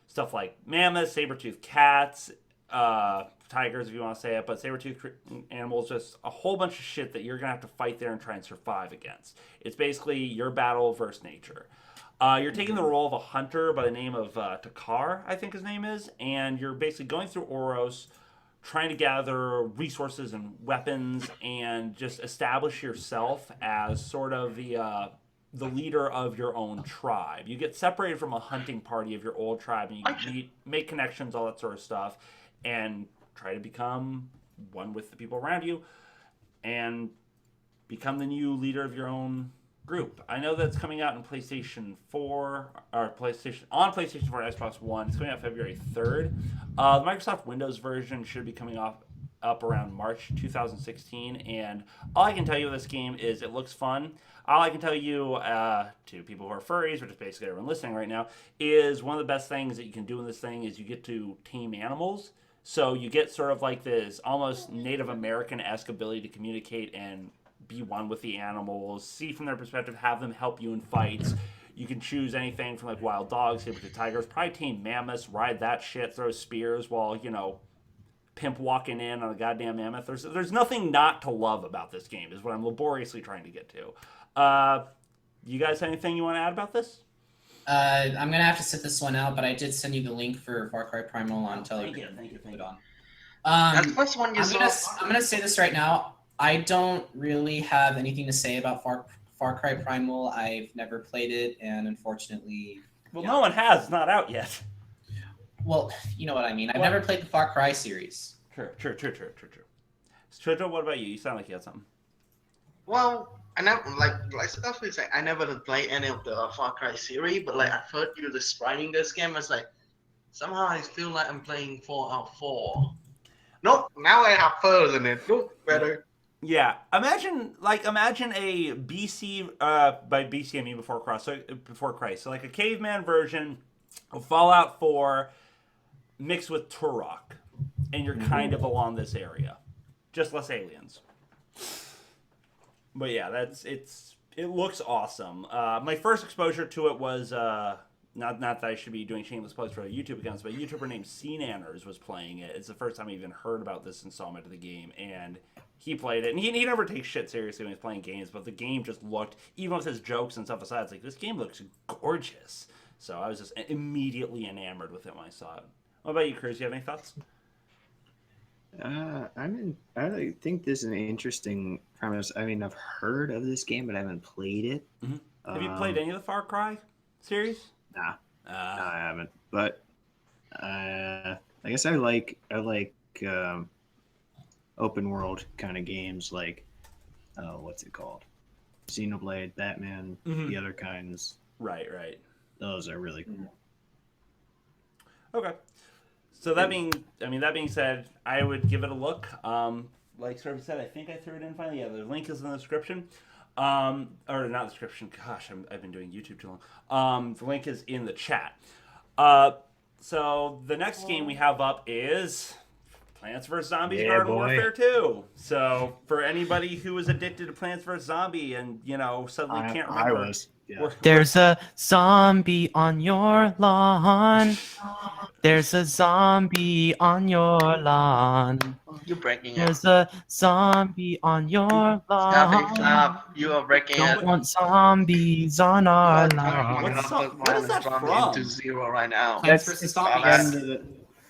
stuff like mammoths, saber-toothed cats, tigers if you want to say it, but saber-toothed animals, just a whole bunch of shit that you're gonna have to fight there and try and survive against. It's basically your battle versus nature. You're taking the role of a hunter by the name of Takar, I think his name is, and you're basically going through Oros, trying to gather resources and weapons and just establish yourself as sort of the leader of your own tribe. You get separated from a hunting party of your old tribe, and you make connections, all that sort of stuff, and try to become one with the people around you and become the new leader of your own group. I know that's coming out on PlayStation 4 or PlayStation 4 and Xbox One. It's coming out February 3rd. The Microsoft Windows version should be coming up around March 2016. And all I can tell you of this game is it looks fun. All I can tell you to people who are furries, or just basically everyone listening right now, is one of the best things that you can do in this thing is you get to tame animals. So you get sort of like this almost Native American-esque ability to communicate and be one with the animals, see from their perspective, have them help you in fights. You can choose anything from like wild dogs, hit with the tigers, probably tame mammoths, ride that shit, throw spears while, pimp walking in on a goddamn mammoth. There's nothing not to love about this game, is what I'm laboriously trying to get to. You guys have anything you want to add about this? I'm gonna have to sit this one out, but I did send you the link for Far Cry Primal on Telegram. Thank you. That's the first one you saw. I'm gonna say this right now. I don't really have anything to say about Far Cry Primal. I've never played it, and unfortunately, no one has. It's not out yet. Well, you know what I mean. I've never played the Far Cry series. True. Jojo, what about you? You sound like you had something. Well, I never like Scarfy said, I never played any of the Far Cry series, but like I've heard you describing this game as like somehow I feel like I'm playing Fallout 4. Nope, now I have furs in it. Nope, better. Yeah, imagine a BC by BC I mean before Christ. So like a caveman version of Fallout 4 mixed with Turok, and you're kind of along this area, just less aliens. But yeah, it looks awesome. My first exposure to it was not that I should be doing shameless plugs for YouTube accounts, but a YouTuber named CNanners was playing it. It's the first time I even heard about this installment of the game, and he played it. And he never takes shit seriously when he's playing games, but the game just looked, even with his jokes and stuff aside, it's like, this game looks gorgeous. So I was just immediately enamored with it when I saw it. What about you, Kruz? You have any thoughts? I think this is an interesting premise. I mean, I've heard of this game, but I haven't played it. Mm-hmm. Have you played any of the Far Cry series? Nah, no, I haven't. But I guess I like open world kind of games, like what's it called? Xenoblade, Batman, the other kinds. Right. Those are really cool. Okay. So that being said, I would give it a look. Like Scarfy said, I think I threw it in finally. Yeah, the link is in the description. Or not the description. Gosh, I've been doing YouTube too long. The link is in the chat. So the next game we have up is Plants vs. Zombies Garden Warfare 2. So for anybody who is addicted to Plants vs. Zombie and, suddenly can't remember. I was. Yeah. There's a zombie on your lawn. There's a zombie on your lawn. You're breaking it. There's a zombie on your Scarfy, lawn. stop. You are breaking it. Don't want zombies on our lawn. What is that from? Into zero right now. Plants vs. Zombies.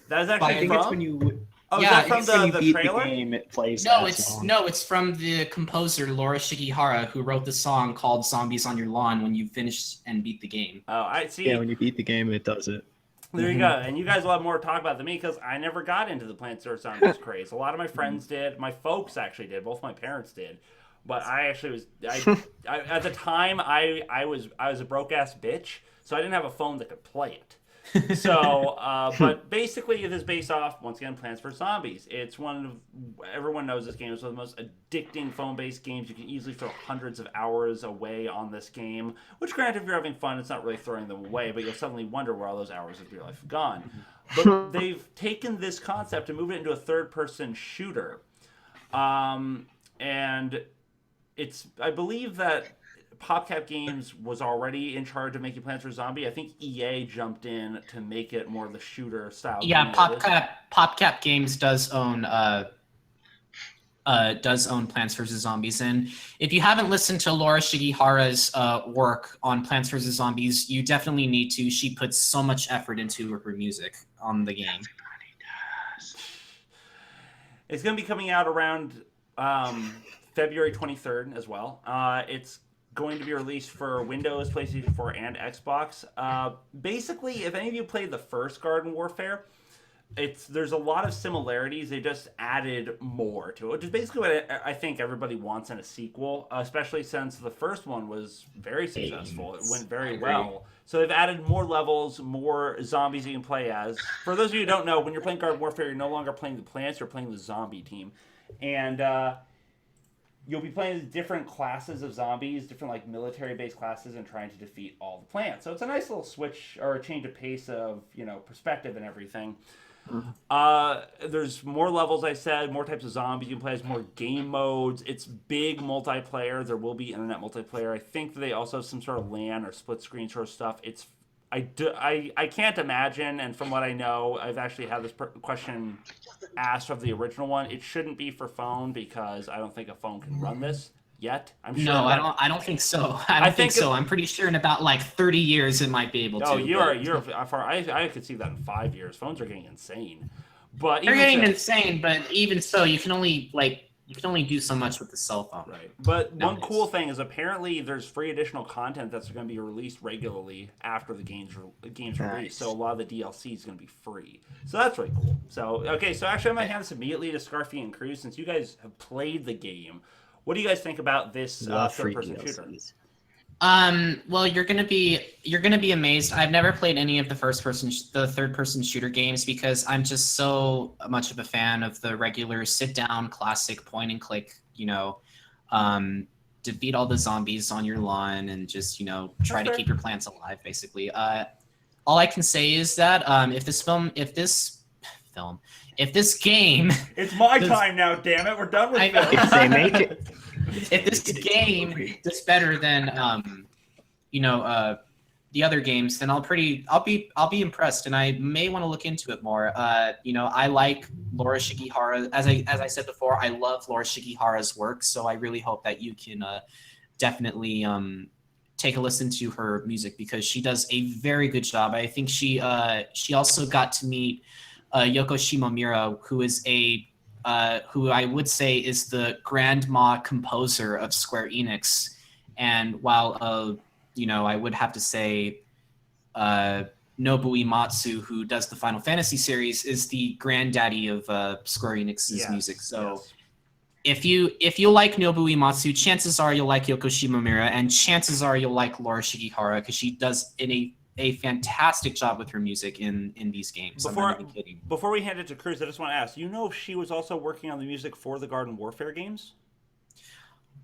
That is I actually think from? it's when you. Oh, Yeah, is that it's from when you the beat trailer? the game, it plays. No, that song. it's from the composer Laura Shigihara, who wrote the song called "Zombies on Your Lawn" when you finish and beat the game. Oh, I see. Yeah, when you beat the game, it does it. There you go. And you guys will have more to talk about than me because I never got into the Plants vs. Zombies craze. A lot of my friends did. My folks actually did. Both my parents did. But I actually was. I at the time, I was a broke ass bitch, so I didn't have a phone that could play it. So, but basically, it is based off once again Plants vs. Zombies. It's one of everyone knows this game is one of the most addicting phone-based games. You can easily throw hundreds of hours away on this game. Which, granted, if you're having fun, it's not really throwing them away, but you'll suddenly wonder where all those hours of your life have gone. But they've taken this concept and moved it into a third-person shooter, and I believe that PopCap Games was already in charge of making Plants vs. Zombie. I think EA jumped in to make it more of the shooter style. Yeah, PopCap Games does own Plants vs. Zombies, and if you haven't listened to Laura Shigihara's work on Plants vs. Zombies, you definitely need to. She puts so much effort into her music on the game. Everybody does. It's going to be coming out around February 23rd as well. It's going to be released for Windows, PlayStation 4, and Xbox. Basically, if any of you played the first Garden Warfare, there's a lot of similarities. They just added more to it, which is basically what I think everybody wants in a sequel, especially since the first one was very successful. It went very well. So they've added more levels, more zombies you can play as. For those of you who don't know, when you're playing Garden Warfare, you're no longer playing the plants, you're playing the zombie team. And you'll be playing different classes of zombies, different like military-based classes, and trying to defeat all the plants. So it's a nice little switch or a change of pace of, perspective and everything. There's more levels, I said, more types of zombies you can play as, more game modes. It's big multiplayer. There will be internet multiplayer. I think they also have some sort of LAN or split screen sort of stuff. I can't imagine, and from what I know, I've actually had this question asked of the original one. It shouldn't be for phone because I don't think a phone can run this yet. I'm sure. No, I don't think so. I don't think so. I'm pretty sure in about like 30 years it might be able to. Oh, you're far. I could see that in 5 years. Phones are getting insane. But they're getting insane. But even so, you can only do so much with the cell phone. Right. But one cool thing is apparently there's free additional content that's going to be released regularly after the game's released. So a lot of the DLC is going to be free. So that's really cool. So so actually I'm going to hand this immediately to Scarfy and Kruz since you guys have played the game. What do you guys think about this third-person shooter? Well, you're gonna be amazed. I've never played any of the third-person shooter games because I'm just so much of a fan of the regular sit-down classic point-and-click. Defeat all the zombies on your lawn and just try to keep your plants alive. Basically, all I can say is that if this game, it's my time now. Damn it, we're done with this. If they make it. If this game does better than the other games, then I'll be impressed, and I may want to look into it more. I like Laura Shigihara. As I said before, I love Laura Shigihara's work, so I really hope that you can definitely take a listen to her music because she does a very good job. I think she also got to meet Yoko Shimomura, who is who I would say is the grandma composer of Square Enix. And while, I would have to say Nobuo Uematsu, who does the Final Fantasy series, is the granddaddy of Square Enix's music. So if you like Nobuo Uematsu, chances are you'll like Yoko Shimomura, and chances are you'll like Laura Shigihara because she does a fantastic job with her music in these games. I'm not even kidding. Before we hand it to Kruz, I just want to ask, if she was also working on the music for the Garden Warfare games?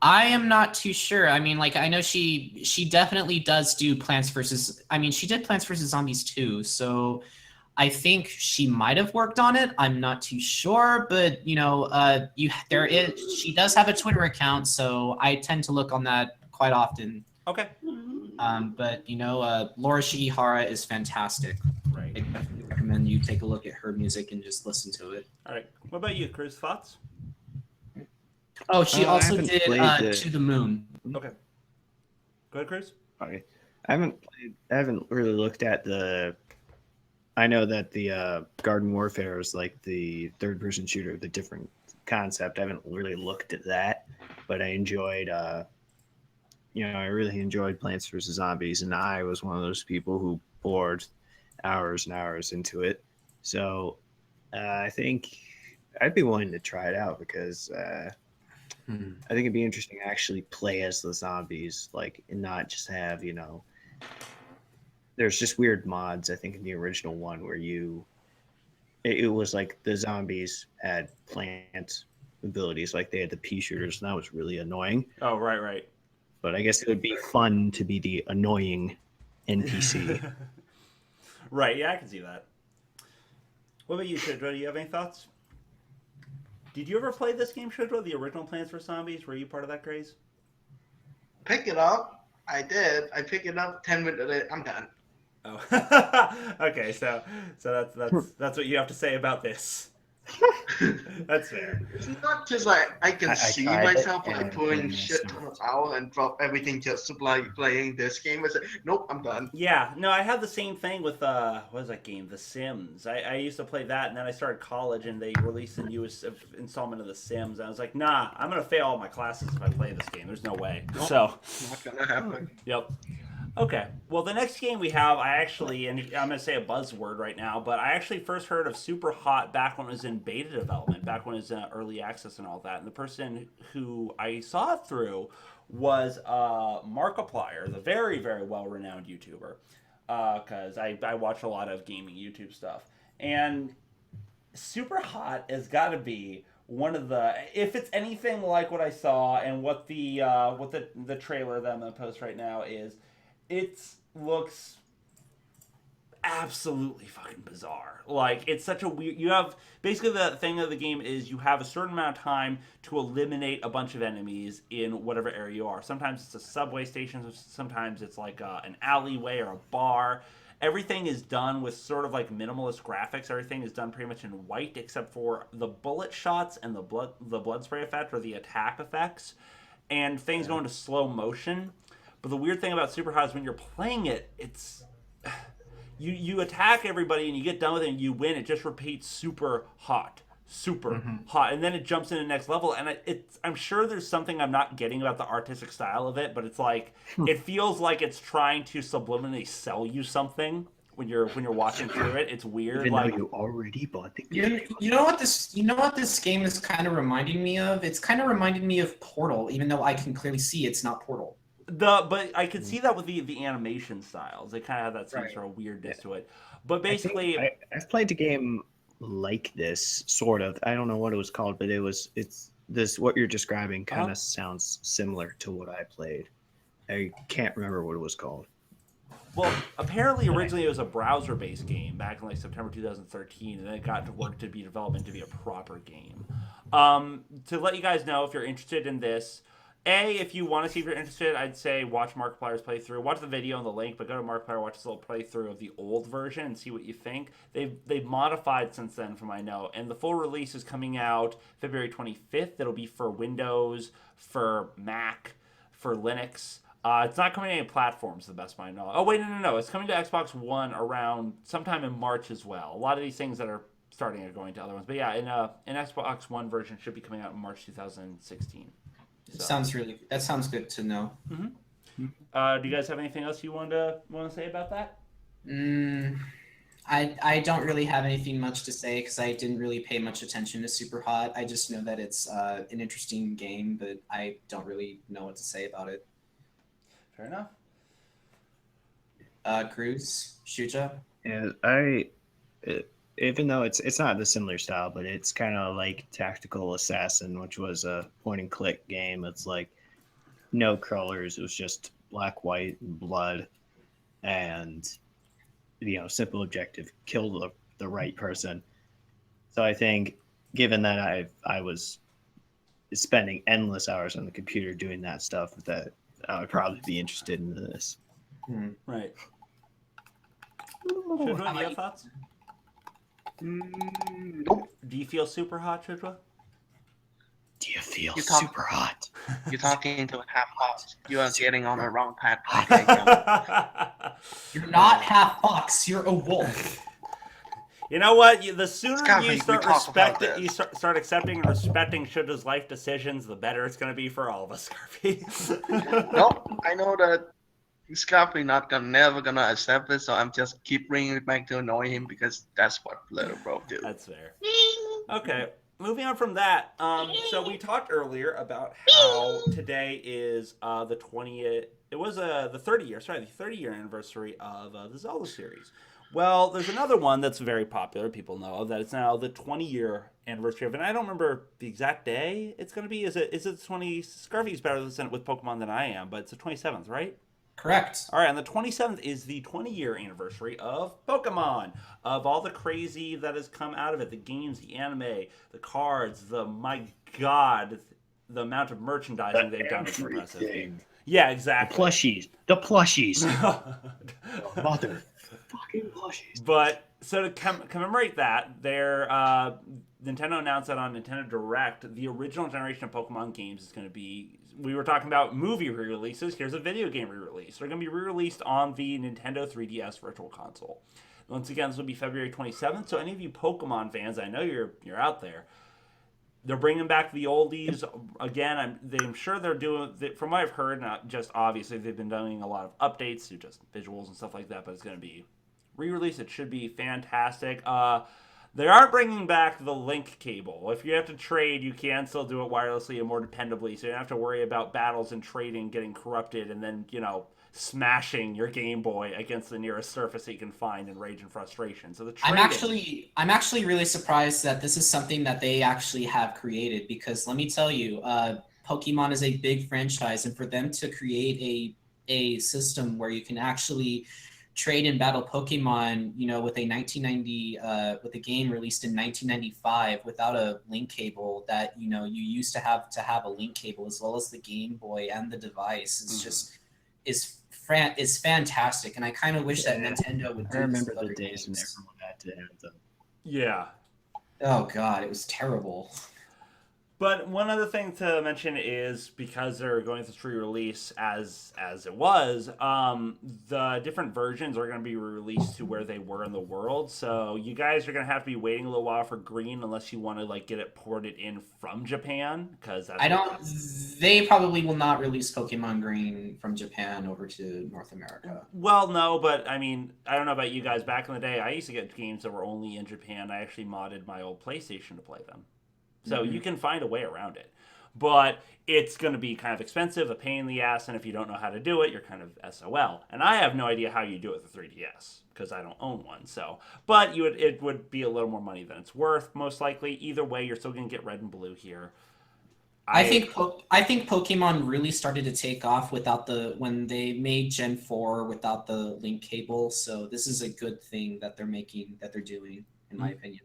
I am not too sure. I mean, I know she definitely does do Plants vs. She did Plants vs. Zombies too, so I think she might have worked on it. I'm not too sure, but she does have a Twitter account, so I tend to look on that quite often. Okay. But Laura Shigihara is fantastic. Right. I definitely recommend you take a look at her music and just listen to it. All right. What about you, Kruz? Thoughts? Oh, she also did To the Moon. Okay. Go ahead, Kruz. Okay. I haven't really looked at I know that the Garden Warfare is like the third-person shooter, the different concept. I haven't really looked at that, but I enjoyed. I really enjoyed Plants vs. Zombies, and I was one of those people who poured hours and hours into it. So I think I'd be willing to try it out because I think it'd be interesting to actually play as the zombies, and not just have, there's just weird mods, I think, in the original one where it was like the zombies had plant abilities, like they had the pea shooters, and that was really annoying. Oh, right. But I guess it would be fun to be the annoying NPC. Right, yeah, I can see that. What about you, Shidra? Do you have any thoughts? Did you ever play this game, Shidra, the original Plants vs. Zombies? Were you part of that craze? Pick it up. I did. I picked it up 10 minutes. I'm done. Oh. Okay, so that's what you have to say about this. That's fair. It's not just I can see myself putting shit ton of hours and drop everything just to playing this game. I said, nope, I'm done. Yeah, no, I had the same thing with what was that game? The Sims. I used to play that, and then I started college, and they released a new installment of The Sims. And I was like, nah, I'm gonna fail all my classes if I play this game. There's no way. Nope, so not gonna happen. Yep. Okay. Well, the next game we have, I actually, and I'm going to say a buzzword right now, but I actually first heard of Super Hot back when it was in beta development, back when it was in early access and all that. And the person who I saw it through was Markiplier, the very, very well renowned YouTuber. Because I watch a lot of gaming YouTube stuff. And Super Hot has got to be one of the, if it's anything like what I saw and what the trailer that I'm gonna post right now is, it looks absolutely fucking bizarre. Like, it's such a weird. You have basically the thing of the game is you have a certain amount of time to eliminate a bunch of enemies in whatever area you are. Sometimes it's a subway station, sometimes it's like an alleyway or a bar. Everything is done with sort of like minimalist graphics. Everything is done pretty much in white except for the bullet shots and the blood spray effect or the attack effects, and things go into slow motion. But the weird thing about Super Hot is when you're playing it, it's you attack everybody and you get done with it and you win. It just repeats super hot, super hot, and then it jumps into the next level. And I'm sure there's something I'm not getting about the artistic style of it, but it's like it feels like it's trying to subliminally sell you something when you're watching through it. It's weird. Even like though you already bought the You, game. you know what this game is kind of reminding me of? It's kind of reminding me of Portal, even though I can clearly see it's not Portal. But I could see that with the animation styles. They kind of have that same Right. sort of weirdness to it. But basically, I've played a game like this, sort of. I don't know what it was called, but it's this, what you're describing kind of sounds similar to what I played. I can't remember what it was called. well, apparently originally it was a browser-based game back in like September 2013, and then it got to work to be development to be a proper game. To let you guys know, if you're interested in this, if you want to see if you're interested, I'd say watch Markiplier's playthrough. Watch the video and the link, but go to Markiplier, watch this little playthrough of the old version and see what you think. They've modified since then, from I know, and the full release is coming out February 25th. It'll be for Windows, for Mac, for Linux. It's not coming to any platforms, to the best of my knowledge. Oh wait, no. It's coming to Xbox One around sometime in March as well. A lot of these things that are starting are going to other ones, but yeah, an Xbox One version should be coming out in March 2016. So. That sounds good to know. Do you guys have anything else you want to say about that? I don't really have anything much to say because I didn't really pay much attention to Super Hot. I just know that it's an interesting game, but I don't really know what to say about it. Fair enough. Kruz, Shuja? Yeah, even though it's not the similar style, but it's kind of like Tactical Assassin, which was a point and click game. It's like no colors. It was just black, white, and blood, and simple objective: kill the right person. So I think, given that I was spending endless hours on the computer doing that stuff, that I would probably be interested in this. Right. Shudra, do you have thoughts? Nope. Do you feel super hot, Shudra? Do you feel You talk- super hot? You're talking to a half fox. You are getting on the wrong path. Okay, yeah. You're not half fox. You're a wolf. You know what? The sooner Scarfy, you we start talked about respecting, this. start accepting and respecting Shudra's life decisions, the better it's going to be for all of us, Scarfy. Nope. I know that Scarfy never gonna accept this, so I'm just keep bringing it back to annoy him because that's what little bro do. That's fair. Okay, moving on from that. So we talked earlier about how today is the 20th. It was the 30-year anniversary of the Zelda series. Well, there's another one that's very popular. People know that it's now the 20-year anniversary of it. And I don't remember the exact day it's going to be. Is it the 20? Scarfy's better with Pokemon than I am, but it's the 27th, right? Correct. All right, and the 27th is the 20-year anniversary of Pokemon, of all the crazy that has come out of it, the games, the anime, the cards, my God, the amount of merchandising they've done is impressive. Everything. Yeah, exactly. The plushies. Mother fucking plushies. But so to commemorate that, Nintendo announced that on Nintendo Direct, the original generation of Pokemon games is going to be. We were talking about movie re-releases. Here's a video game re-release. They're going to be re-released on the Nintendo 3DS Virtual Console. Once again, this will be February 27th. So any of you Pokemon fans, I know you're out there. They're bringing back the oldies again. I'm sure they're doing, from what I've heard, not just obviously they've been doing a lot of updates to just visuals and stuff like that, but it's going to be re-released. It should be fantastic. They are bringing back the link cable. If you have to trade, you can still do it wirelessly and more dependably, so you don't have to worry about battles and trading getting corrupted and then, smashing your Game Boy against the nearest surface that you can find in rage and frustration. So the trading... I'm actually really surprised that this is something that they actually have created, because let me tell you, Pokemon is a big franchise, and for them to create a system where you can actually trade and battle Pokemon, with a 1990 with a game released in 1995 without a link cable that you used to have a link cable, as well as the Game Boy and the device, is just is fantastic, and I kind of wish that Nintendo would do. I remember the days when everyone had to have them. Yeah. Oh god, it was terrible. But one other thing to mention is, because they're going through free release as it was, the different versions are going to be released to where they were in the world. So you guys are going to have to be waiting a little while for Green, unless you want to get it ported in from Japan, because they probably will not release Pokemon Green from Japan over to North America. Well, no, but I mean, I don't know about you guys. Back in the day, I used to get games that were only in Japan. I actually modded my old PlayStation to play them. So you can find a way around it. But it's going to be kind of expensive, a pain in the ass, and if you don't know how to do it, you're kind of SOL. And I have no idea how you do it with the 3DS, because I don't own one. But it would be a little more money than it's worth, most likely. Either way, you're still going to get red and blue here. I think Pokemon really started to take off when they made Gen 4 without the link cable. So this is a good thing that they're doing, in my opinion.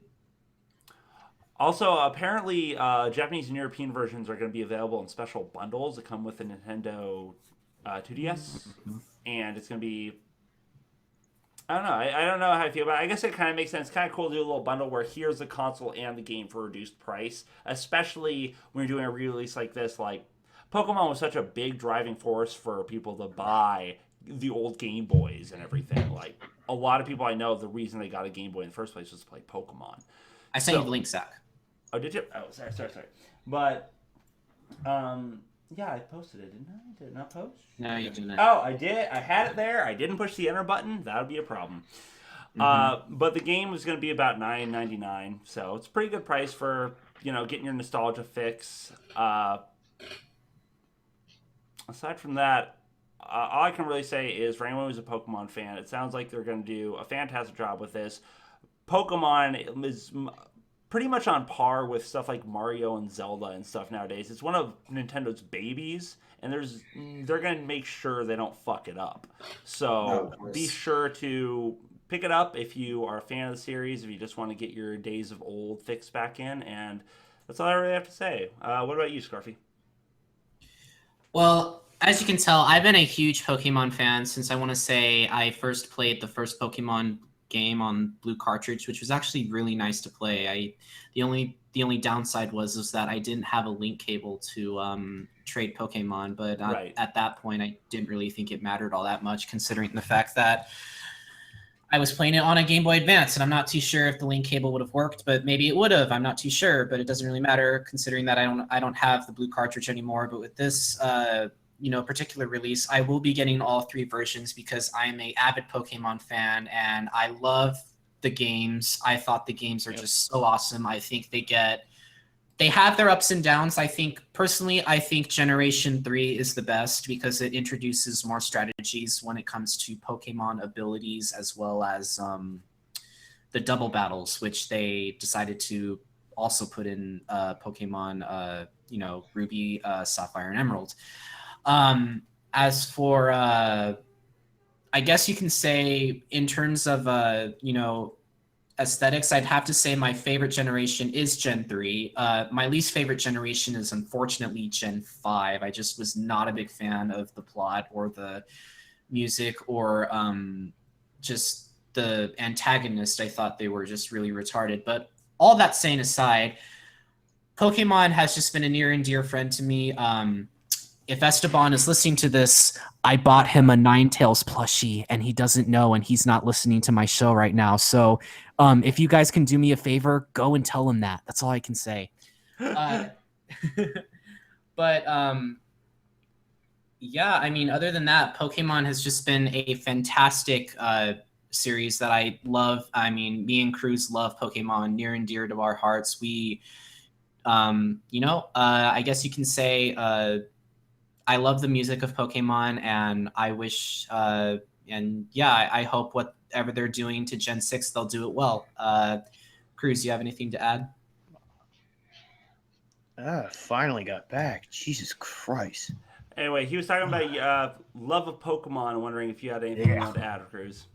Also, apparently, Japanese and European versions are going to be available in special bundles that come with the Nintendo 2DS, and it's going to be... I don't know. I don't know how I feel about it. I guess it kind of makes sense. It's kind of cool to do a little bundle where here's the console and the game for a reduced price, especially when you're doing a re-release like this. Pokemon was such a big driving force for people to buy the old Game Boys and everything. A lot of people I know, the reason they got a Game Boy in the first place was to play Pokemon. I sent you the link, Zack. Oh, did you? Oh, sorry. But, yeah, I posted it, didn't I? Did it not post? No, you didn't. Oh, I did. I had it there. I didn't push the enter button. That would be a problem. But the game was going to be about $9.99, so it's a pretty good price for, getting your nostalgia fix. Aside from that, all I can really say is, for anyone who's a Pokemon fan, it sounds like they're going to do a fantastic job with this. Pokemon is pretty much on par with stuff like Mario and Zelda and stuff nowadays. It's one of Nintendo's babies, and they're going to make sure they don't fuck it up. So be sure to pick it up if you are a fan of the series, if you just want to get your Days of Old fix back in, and that's all I really have to say. What about you, Scarfy? Well, as you can tell, I've been a huge Pokemon fan since I want to say I first played the first Pokemon game on blue cartridge, which was actually really nice to play. The only downside was that I didn't have a link cable to trade Pokemon, but at that point I didn't really think it mattered all that much, considering the fact that I was playing it on a Game Boy Advance, and I'm not too sure if the link cable would have worked, but maybe it would have. I'm not too sure, but it doesn't really matter, considering that I don't have the blue cartridge anymore. But with this particular release, I will be getting all three versions because I'm a avid Pokemon fan and I love the games. I thought the games are just so awesome. I think they have their ups and downs. I think Generation 3 is the best because it introduces more strategies when it comes to Pokemon abilities, as well as the double battles, which they decided to also put in Pokemon, Ruby, Sapphire, and Emerald. As for, I guess you can say in terms of, aesthetics, I'd have to say my favorite generation is Gen 3. My least favorite generation is unfortunately Gen 5. I just was not a big fan of the plot or the music or just the antagonist. I thought they were just really retarded. But all that saying aside, Pokemon has just been a near and dear friend to me. If Esteban is listening to this, I bought him a Ninetales plushie, and he doesn't know, and he's not listening to my show right now. So if you guys can do me a favor, go and tell him that. That's all I can say. Uh, but yeah, I mean, other than that, Pokemon has just been a fantastic series that I love. I mean, me and Kruz love Pokemon, near and dear to our hearts. We, I guess you can say I love the music of Pokemon, and I wish, and yeah, I hope whatever they're doing to Gen 6, they'll do it well. Kruz, you have anything to add? Finally got back. Jesus Christ. Anyway, he was talking about love of Pokemon. Wondering if you had anything you wanted to add, Kruz.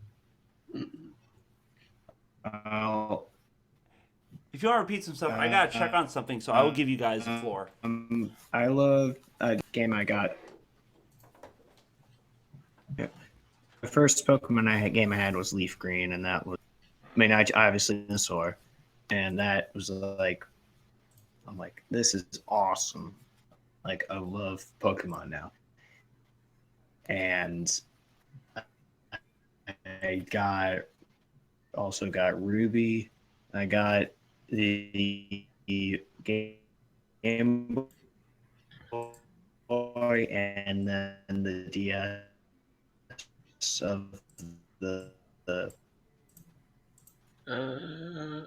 If you want to repeat some stuff, I gotta check on something, so I will give you guys the floor. I love a game I got. Yeah. The first Pokemon game I had was Leaf Green, and that was, I mean, I obviously dinosaur, and that was like, I'm like, this is awesome. Like, I love Pokemon now. And I also got Ruby. I got the Game Boy, and then the DS of the I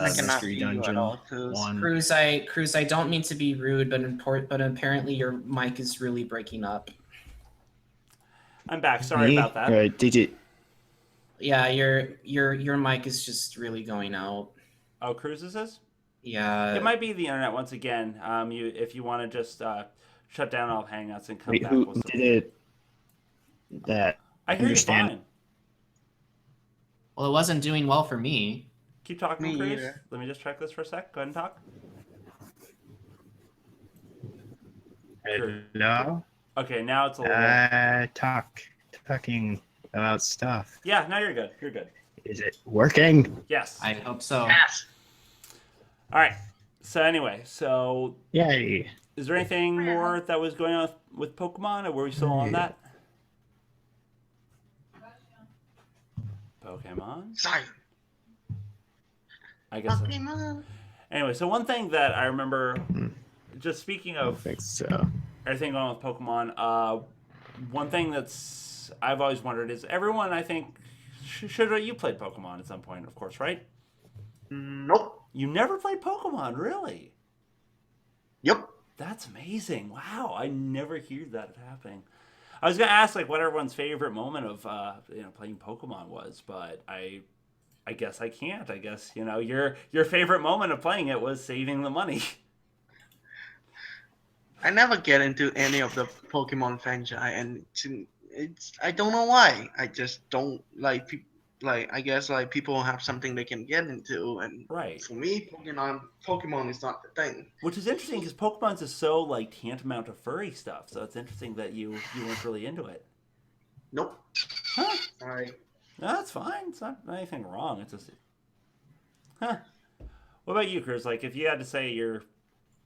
cannot Mystery hear you at Dungeon all, Kruz. one. Kruz, I don't mean to be rude, but apparently your mic is really breaking up. I'm back. Sorry about that. Or did you? Yeah, your mic is just really going out. Oh, Kruz's is? Yeah. It might be the internet once again. If you want to just shut down all Hangouts and come Wait, back. who we'll did it? That I hear understand. you fine. Well, it wasn't doing well for me. Keep talking, Me Kruz. either. Let me just check this for a sec. Go ahead and talk. Hello. Okay, now it's a little. Talking about stuff. Yeah, now you're good. You're good. Is it working? Yes. I hope so. Yes. All right. So anyway, Yay. is there anything more that was going on with Pokemon, or were we still on that? Pokemon? Sorry. I guess. So. Pokemon. Anyway, so one thing that I remember, just speaking I of think so. everything going on with Pokemon, one thing that's I've always wondered is everyone, I think, should you played Pokemon at some point, of course, right? Nope. You never played Pokemon, really? Yep. That's amazing. Wow, I never hear that happening. I was gonna ask like what everyone's favorite moment of playing Pokemon was, but I guess I can't. I guess your favorite moment of playing it was saving the money. I never get into any of the Pokemon franchise, and I don't know why. I just don't like people. Like, I guess like people have something they can get into, and Right. for me, Pokemon is not the thing. Which is interesting because Pokemon's is so like tantamount to furry stuff, so it's interesting that you weren't really into it. Nope. Huh? Sorry. No, that's fine. It's not anything wrong. It's just, huh? What about you, Kruz? Like, if you had to say you're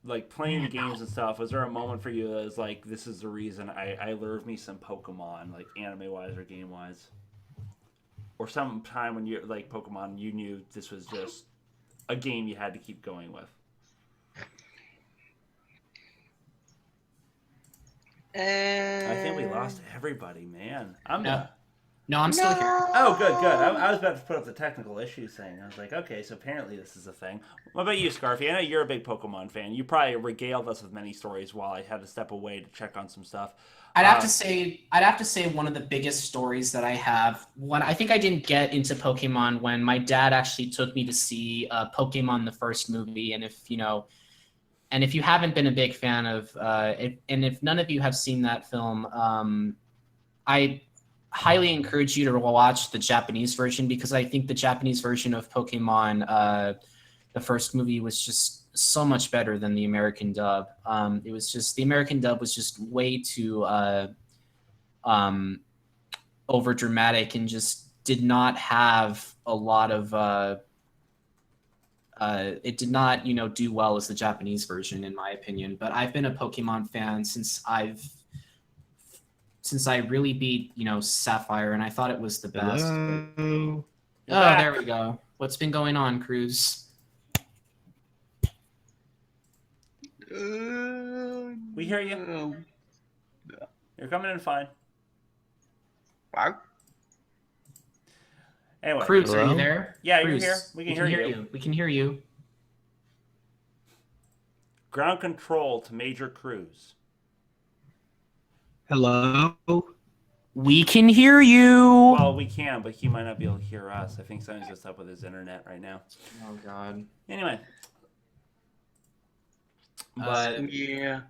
like playing the games and stuff, was there a moment for you that was like, this is the reason I love me some Pokemon, like anime wise or game wise, or some time when you like Pokemon, you knew this was just a game you had to keep going with? I think we lost everybody, man. No, I'm still here. Oh, good. I was about to put up the technical issues thing. I was like, okay, so apparently this is a thing. What about you, Scarfy? I know you're a big Pokemon fan. You probably regaled us with many stories while I had to step away to check on some stuff. I'd have to say one of the biggest stories that I have. I think I didn't get into Pokemon when my dad actually took me to see Pokemon the first movie, and if you haven't been a big fan of, and if none of you have seen that film, I highly encourage you to watch the Japanese version, because I think the Japanese version of Pokemon, the first movie, was just so much better than the American dub. It was just, the American dub was just way too over dramatic and just did not have a lot of it did not do well as the Japanese version, in my opinion. But I've been a Pokemon fan since I really beat Sapphire, and I thought it was the best. Hello. Oh, there we go. What's been going on, Kruz? We hear you. You're coming in fine. Wow. Anyway. Kruz, are you Hello? there? Yeah, Kruz, you're here. We can hear you. We can hear you. Ground control to Major Kruz. Hello? We can hear you. Well, we can, but he might not be able to hear us. I think something's just up with his internet right now. Oh God. Anyway. But Yeah.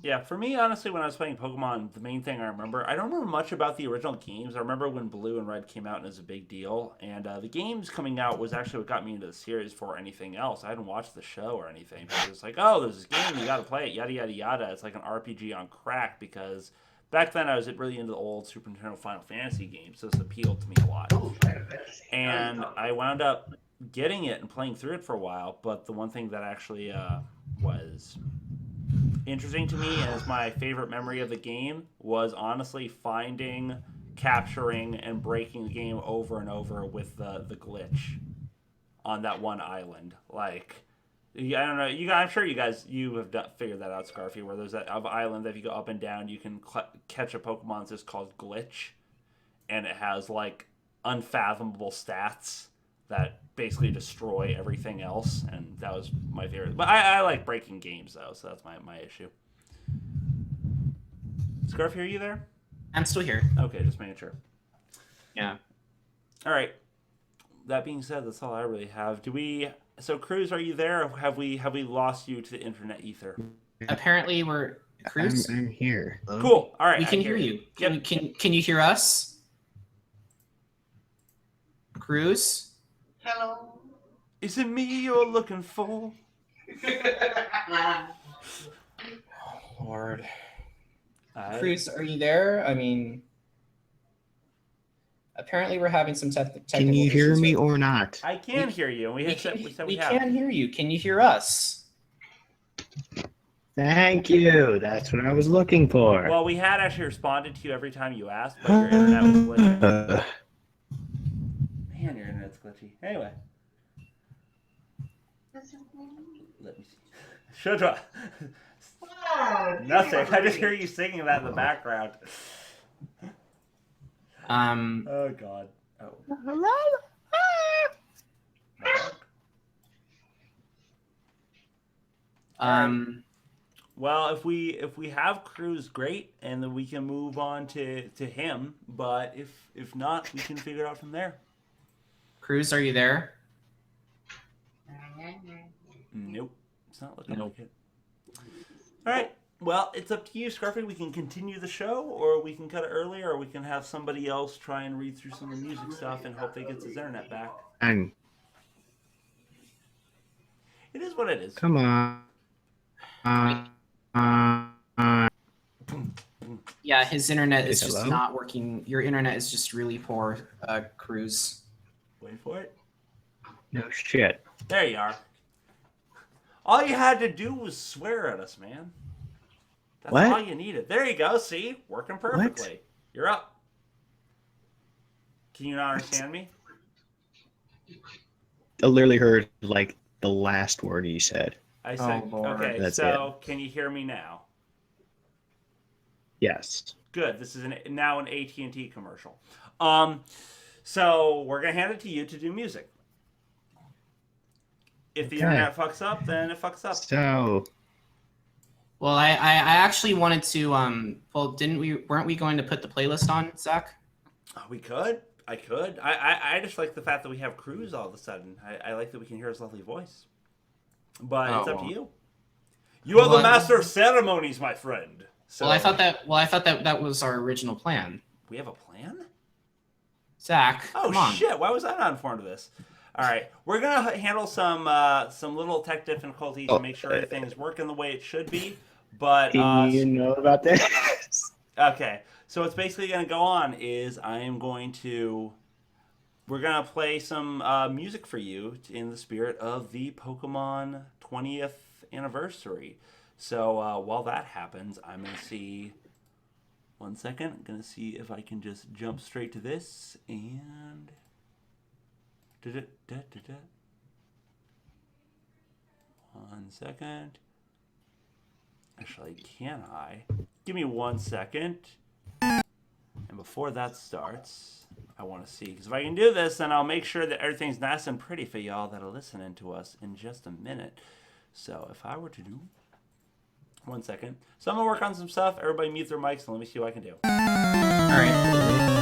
yeah, for me, honestly, when I was playing Pokemon, the main thing I don't remember much about the original games. I remember when Blue and Red came out and it was a big deal. And the games coming out was actually what got me into the series for anything else. I hadn't watched the show or anything. But it was like, oh, there's this game, you gotta play it, yada, yada, yada. It's like an RPG on crack because back then I was really into the old Super Nintendo Final Fantasy games, so this appealed to me a lot. And I wound up getting it and playing through it for a while, but the one thing that actually was interesting to me and is my favorite memory of the game was honestly finding, capturing, and breaking the game over and over with the glitch on that one island. Like, I don't know, I'm sure you have figured that out, Scarfy, where there's that island that if you go up and down, you can catch a Pokemon that's just called Glitch, and it has like unfathomable stats that basically destroy everything else, and that was my favorite. But I like breaking games, though, so that's my issue. Scarfy, are you there? I'm still here. Okay, just making sure. Yeah. All right. That being said, that's all I really have. So, Kruz, are you there? Or have we lost you to the internet ether? Apparently, we're Kruz. I'm here. Cool. All right. We can hear you. Can you hear us? Kruz? Hello. Is it me you're looking for? Lord. Kruz, are you there? I mean, apparently we're having some technical Can you hear issues me here. or not? I can hear you. We can hear you. Can you hear us? Thank you. That's what I was looking for. Well, we had actually responded to you every time you asked, but your internet was glitching. Man, your internet's glitchy. Anyway. Let me see. Shut up. Nothing. I just hear you singing that in the background. Oh, God. Oh. Well, if we have Kruz, great, and then we can move on to him. But if not, we can figure it out from there. Kruz, are you there? Nope, it's not looking like it. All right. Well, it's up to you, Scarfy. We can continue the show, or we can cut it early, or we can have somebody else try and read through some of the music stuff and hope they get his internet back. It is what it is. Come on. Yeah, his internet is Hello? just not working. Your internet is just really poor, Kruz. Wait for it. No shit. There you are. All you had to do was swear at us, man. That's What? all you needed. There you go. See? Working perfectly. What? You're up. Can you not understand me? I literally heard like the last word you said. I said, Oh, Lord. okay, That's so can you hear me now? Yes. Good. This is now an AT&T commercial. So we're going to hand it to you to do music. If the internet fucks up, then it fucks up. So, Well, I actually wanted to well, weren't we going to put the playlist on, Zach? We could. I could. I just like the fact that we have Kruz all of a sudden. I like that we can hear his lovely voice. But it's up to you. You are the master of ceremonies, my friend. So, Well, I thought that was our original plan. we have a plan? Zach, Oh come on. shit! Why was I not informed of this? All right, we're gonna handle some little tech difficulties to make sure everything's working the way it should be. But do you know about this? okay, so what's basically gonna go on is we're gonna play some music for you in the spirit of the Pokemon 20th anniversary. So while that happens, I'm gonna see. 1 second. I'm gonna see if I can just jump straight to this and. 1 second. Actually, can I? Give me 1 second. And before that starts, I want to see. Because if I can do this, then I'll make sure that everything's nice and pretty for y'all that are listening to us in just a minute. So if I were to do... 1 second. So I'm going to work on some stuff. Everybody mute their mics and let me see what I can do. All right.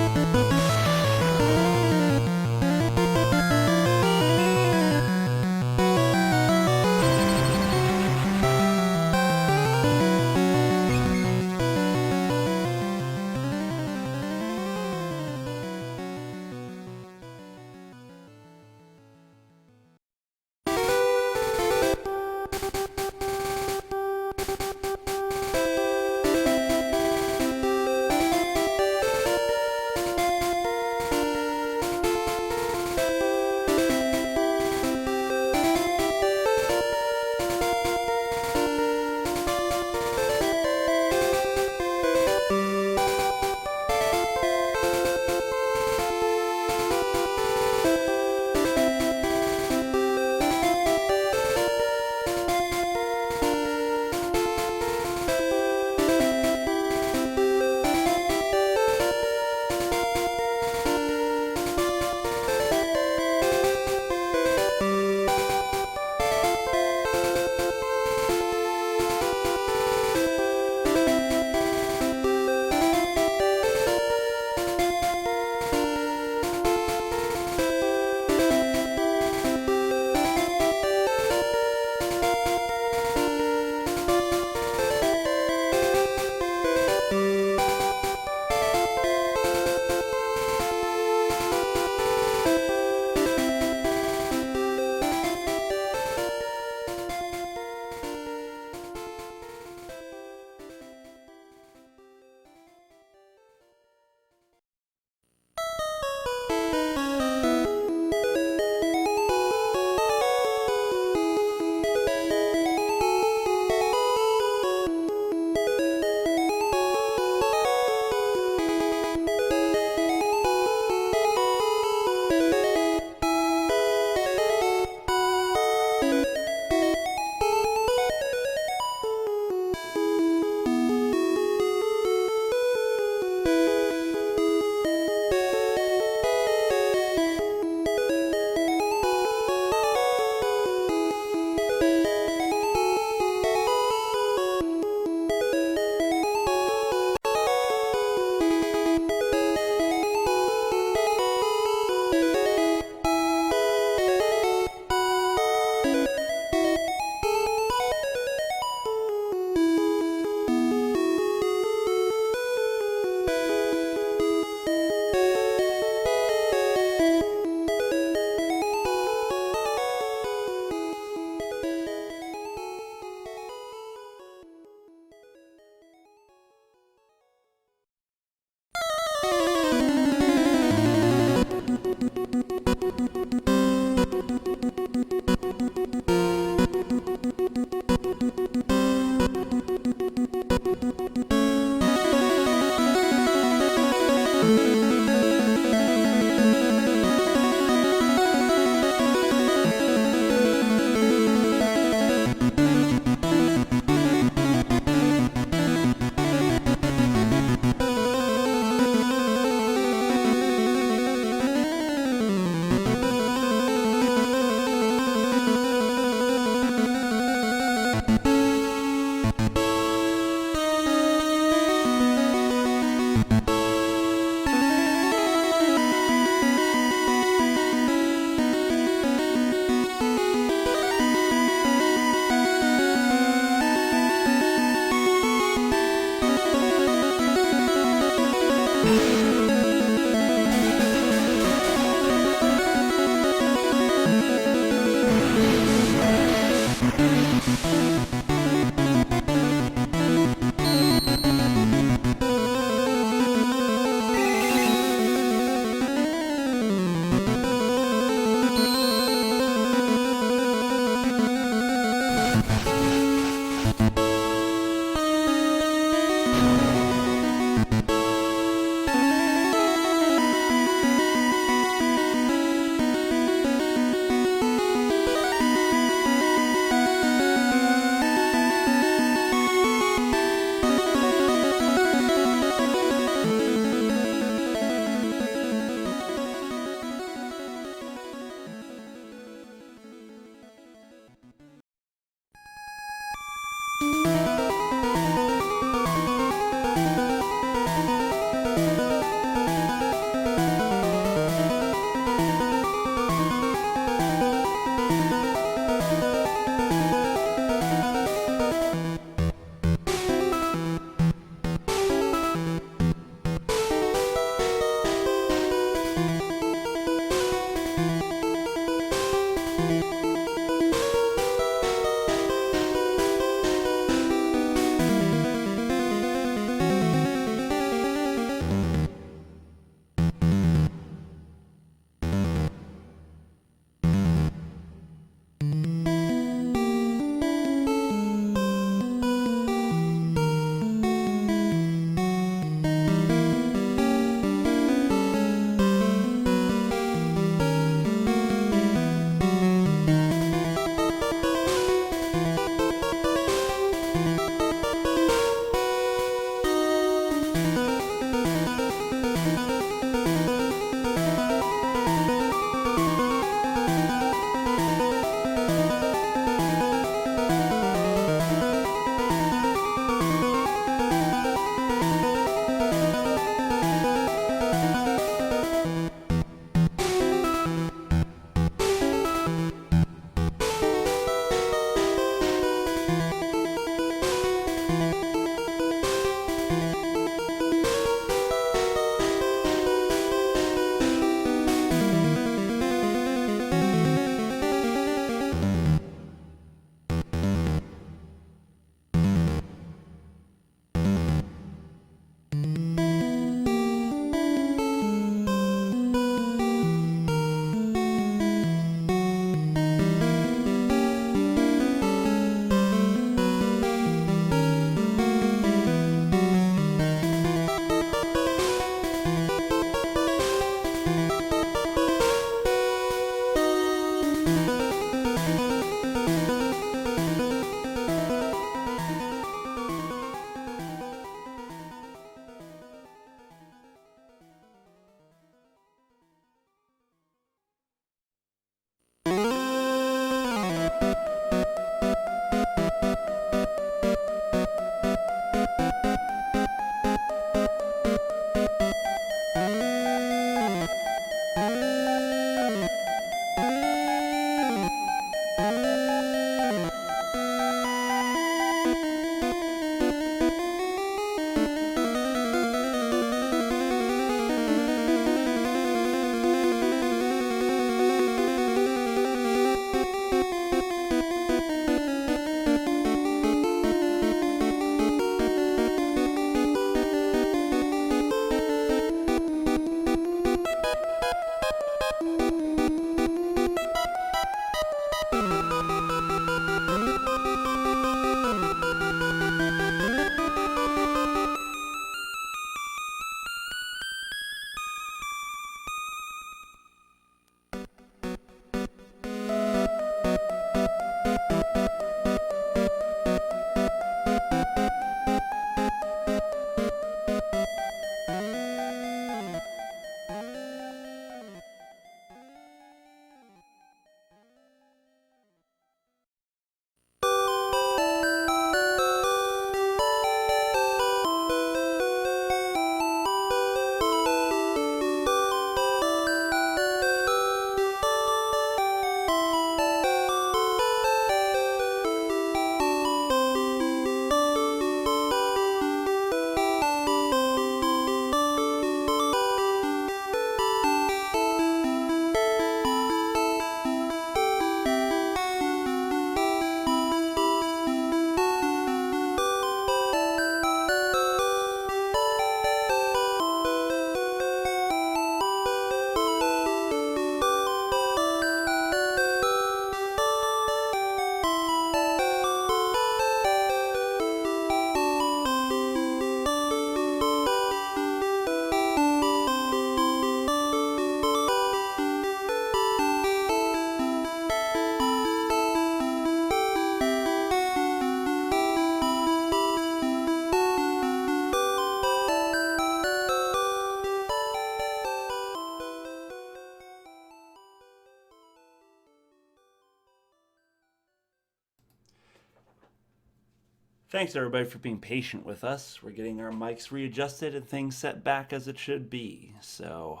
Thanks everybody for being patient with us. We're getting our mics readjusted and things set back as it should be. So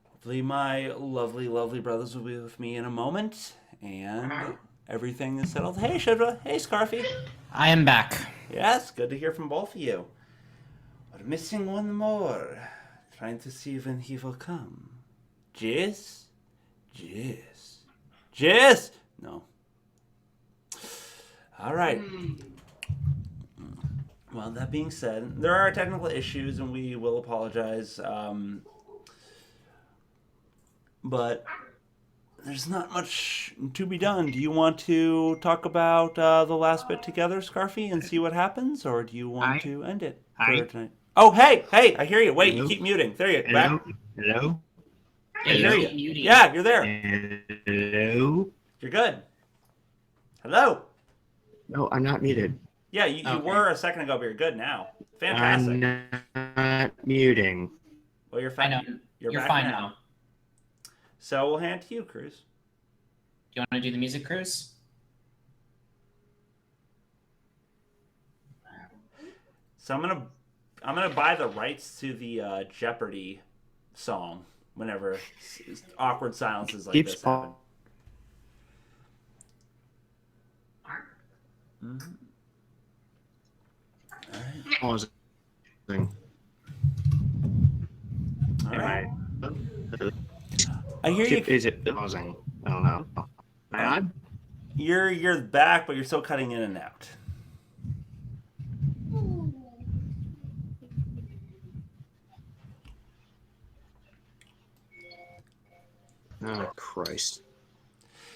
hopefully my lovely, lovely brothers will be with me in a moment and everything is settled. Hey Shivra, hey Scarfy. I am back. Yes, good to hear from both of you. We're missing one more. Trying to see when he will come. Jizz? Jizz. Jizz! No. Alright. Well, that being said, there are technical issues and we will apologize. But there's not much to be done. Do you want to talk about the last bit together, Scarfy, and see what happens? Or do you want to end it for tonight? Oh, hey, I hear you. Wait, you keep muting. There you go. Hello? Hello? I hear you. Yeah, you're there. Hello? You're good. Hello. No, I'm not muted. Yeah, you were a second ago, but you're good now. Fantastic. I'm not muting. Well, you're fine. I know. You're You're back fine now. now. So we'll hand it to you, Kruz. Do you want to do the music, Kruz? So I'm gonna buy the rights to the Jeopardy song whenever awkward silences like this happen. Mm-hmm. Pausing. All right. Am I hear you. Is it pausing? I don't know. Am I on? You're back, but you're still cutting in and out. Oh, Christ.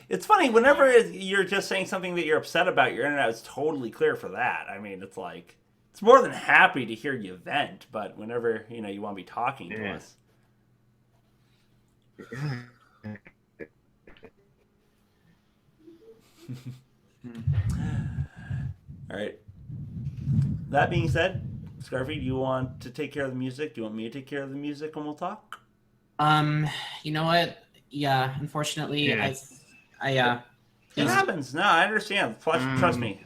It's funny, whenever you're just saying something that you're upset about, your internet is totally clear for that. I mean, it's like, it's more than happy to hear you vent, but whenever, you want to be talking to us. All right. That being said, Scarfy, do you want to take care of the music? Do you want me to take care of the music and we'll talk? You know what? Yeah, unfortunately, Yeah. It happens. No, I understand. Trust me.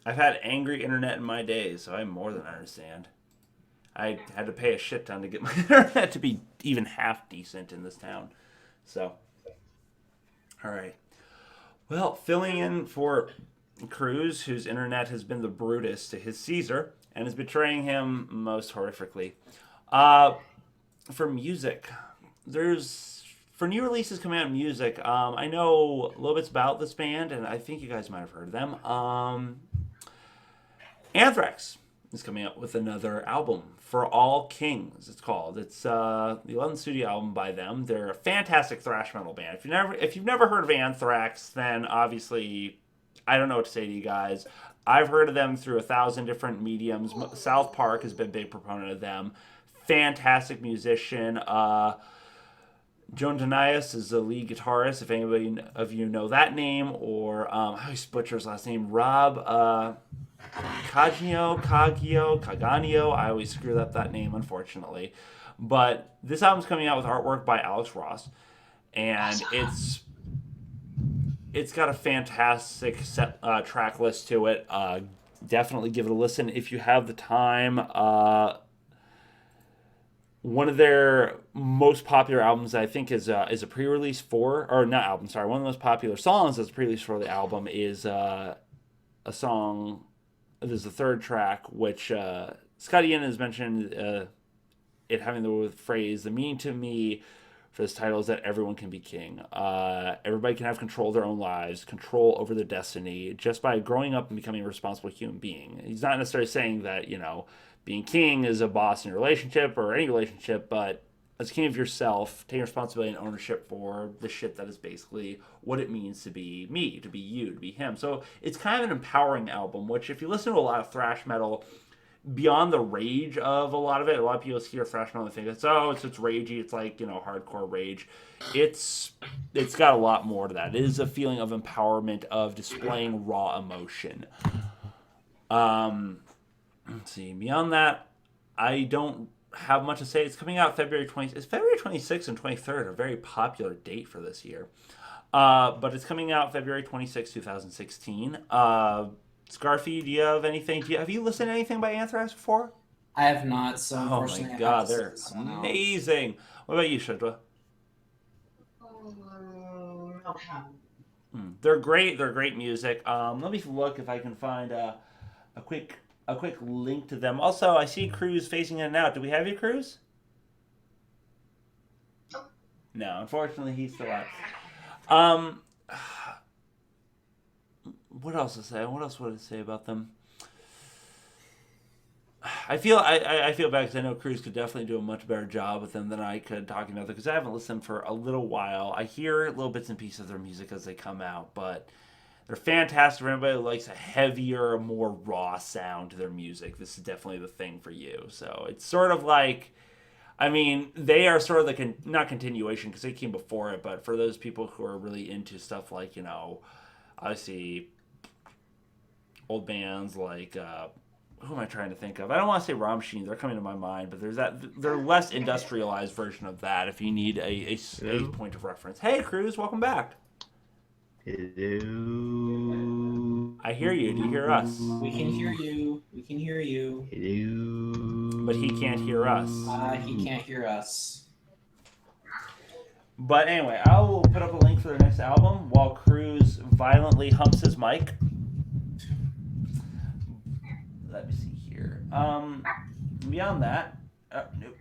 I've had angry internet in my days, so I more than understand. I had to pay a shit ton to get my internet to be even half decent in this town. So, all right. Well, filling in for Kruz, whose internet has been the Brutus to his Caesar and is betraying him most horrifically. For music, for new releases coming out in music, I know a little bit about this band, and I think you guys might have heard of them. Anthrax is coming out with another album, For All Kings, it's called. It's the 11th studio album by them. They're a fantastic thrash metal band. If you've never heard of Anthrax, then obviously I don't know what to say to you guys. I've heard of them through 1,000 different mediums. South Park has been a big proponent of them. Fantastic musician. Joan Danias is the lead guitarist, if anybody of you know that name, or I always butcher his last name, Rob Cagano. I always screw up that name, unfortunately. But this album's coming out with artwork by Alex Ross, and it's got a fantastic track list to it. Definitely give it a listen if you have the time. One of their most popular albums, I think, is a pre-release for, or not album, sorry. One of the most popular songs as a pre-release for the album is a song. There's the third track, which Scotty Ian has mentioned it having the phrase, the meaning to me for this title is that everyone can be king. Everybody can have control of their own lives, control over their destiny, just by growing up and becoming a responsible human being. He's not necessarily saying that, being king is a boss in your relationship or any relationship, but as king of yourself, taking responsibility and ownership for the shit that is basically what it means to be me, to be you, to be him. So it's kind of an empowering album, which if you listen to a lot of thrash metal, beyond the rage of a lot of it, a lot of people hear thrash metal and think it's ragey, it's like, hardcore rage. It's got a lot more to that. It is a feeling of empowerment, of displaying raw emotion. Let's see. Beyond that, I don't have much to say. It's coming out February 20. It's February 26th and 23rd, a very popular date for this year. But it's coming out February 26th, 2016. Scarfy, do you have anything? Have you listened to anything by Anthrax before? I have not, so Oh unfortunately, my I have god, to sit they're this one out. amazing. What about you, Shudra? They're great. They're great music. Let me look if I can find a quick link to them. Also, I see Kruz facing in and out. Do we have you, Kruz? No, unfortunately, he's still out. What else to say? What else would I say about them? I feel bad because I know Kruz could definitely do a much better job with them than I could talking about them because I haven't listened for a little while. I hear little bits and pieces of their music as they come out, but they're fantastic for anybody who likes a heavier, more raw sound to their music. This is definitely the thing for you. So it's sort of like, I mean, they are sort of the not continuation because they came before it, but for those people who are really into stuff like, you know, obviously old bands like who am I trying to think of? I don't want to say Rammstein. They're coming to my mind, but there's that. They're less industrialized version of that. If you need a point of reference. Hey, Kruz, welcome back. Hello. I hear you. Do you hear us? We can hear you. We can hear you. Hello. But he can't hear us. He can't hear us. But anyway, I will put up a link for their next album while Kruz violently humps his mic. Let me see here. Beyond that, nope.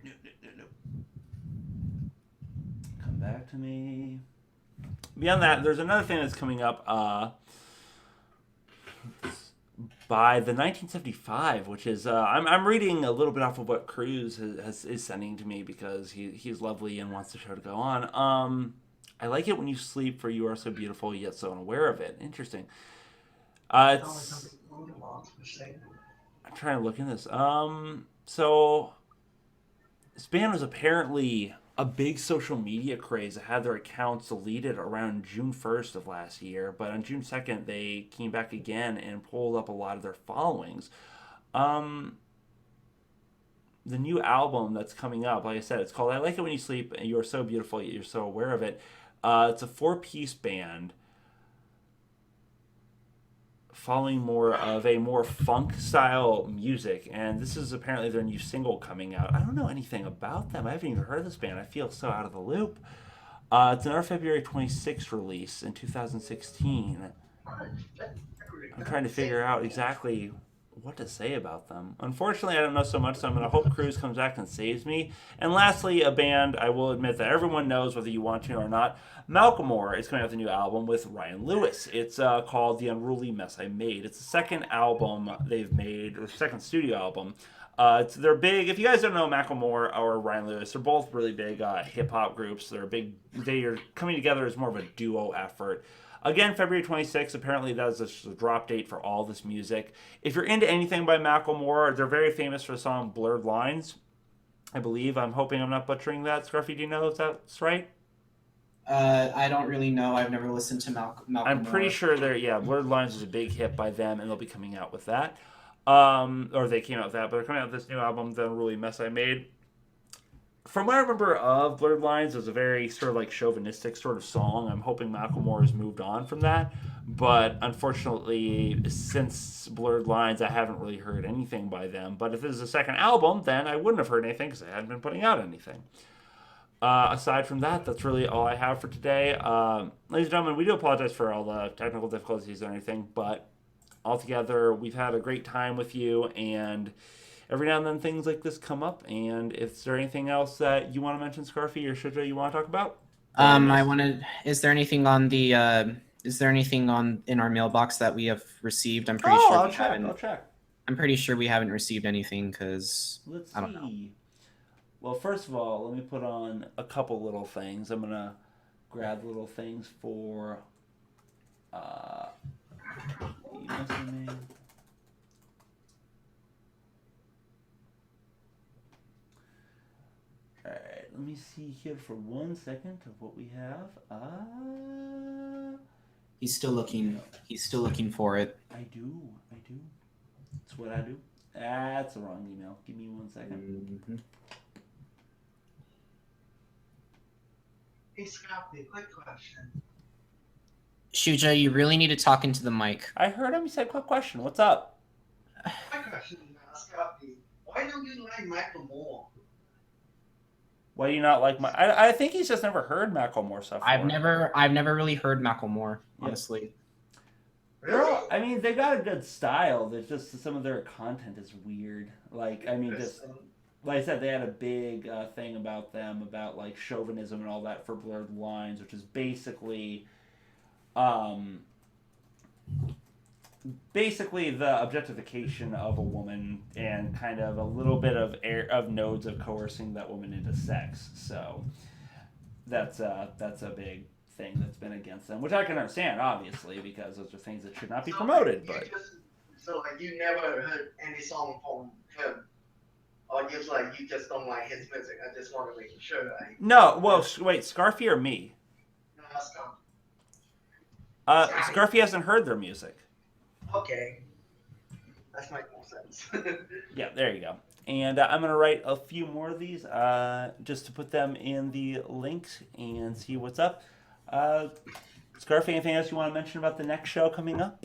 Come back to me. Beyond that, there's another thing that's coming up by the 1975, which is I'm reading a little bit off of what Kruz is sending to me because he's lovely and wants the show to go on. I like it when you sleep, for you are so beautiful yet so unaware of it. Interesting. It's. I'm trying to look in this. So this band was apparently a big social media craze that had their accounts deleted around June 1st of last year, but on June 2nd they came back again and pulled up a lot of their followings. The new album that's coming up, like I said, it's called I Like It When You Sleep and You Are So Beautiful Yet You're So Aware of It. It's a 4-piece band following more of a more funk style music, and this is apparently their new single coming out. I don't know anything about them. I haven't even heard of this band. I feel so out of the loop. It's another February 26th release in 2016. I'm trying to figure out exactly what to say about them. Unfortunately, I don't know so much, so I'm going to hope Kruz comes back and saves me. And lastly, a band I will admit that everyone knows whether you want to or not. Macklemore is coming out with a new album with Ryan Lewis. It's called The Unruly Mess I Made. It's the second album they've made, or second studio album. They're big. If you guys don't know Macklemore or Ryan Lewis, they're both really big hip hop groups. They are coming together as more of a duo effort. Again, February 26th, apparently that's the drop date for all this music. If you're into anything by Macklemore, they're very famous for the song Blurred Lines, I believe. I'm hoping I'm not butchering that. Scruffy, do you know if that's right? I don't really know. I've never listened to Macklemore. I'm pretty sure Blurred Lines is a big hit by them, and they'll be coming out with that. Or they came out with that, but they're coming out with this new album, The Unruly Mess I Made. From what I remember of Blurred Lines, it was a very sort of like chauvinistic sort of song. I'm hoping Macklemore has moved on from that. But unfortunately, since Blurred Lines, I haven't really heard anything by them. But if this is a second album, then I wouldn't have heard anything because they hadn't been putting out anything. Aside from that, that's really all I have for today. Ladies and gentlemen, we do apologize for all the technical difficulties or anything. But altogether, we've had a great time with you, and every now and then things like this come up. And if there anything else that you want to mention, Scarfy or Shudra, you want to talk about? I wanted. Is there anything on the? Is there anything in our mailbox that we have received? I'm pretty sure I'll check. I'm pretty sure we haven't received anything because I don't know. Well, first of all, let me put on a couple little things. I'm gonna grab little things for. You listening? Alright, let me see here for 1 second of what we have. He's still looking. He's still looking for it. I do. That's what I do. That's the wrong email. Give me 1 second. Mm-hmm. Hey, Scarfy, quick question. Shuja, you really need to talk into the mic. I heard him. He said, "Quick question. What's up?" My question, Scarfy. Why don't you like Macklemore? Why do you not like my? I think he's just never heard Macklemore stuff. I've never really heard Macklemore, honestly. I mean, they got a good style. There's just some of their content is weird. Like, I mean, just like I said, they had a big thing about them about like chauvinism and all that for Blurred Lines, which is basically, the objectification of a woman and kind of a little bit of nodes of coercing that woman into sex. So that's a big thing that's been against them, which I can understand, obviously, because those are things that should not be promoted. But so like you never heard any song from him, or just like you just don't like his music. I just want to make sure. No, well, wait, Scarfy or me? No, Scarfy. Scarfy hasn't heard their music. Okay, that makes more sense. Yeah, there you go. And I'm going to write a few more of these just to put them in the links and see what's up. Scarfy, anything else you want to mention about the next show coming up?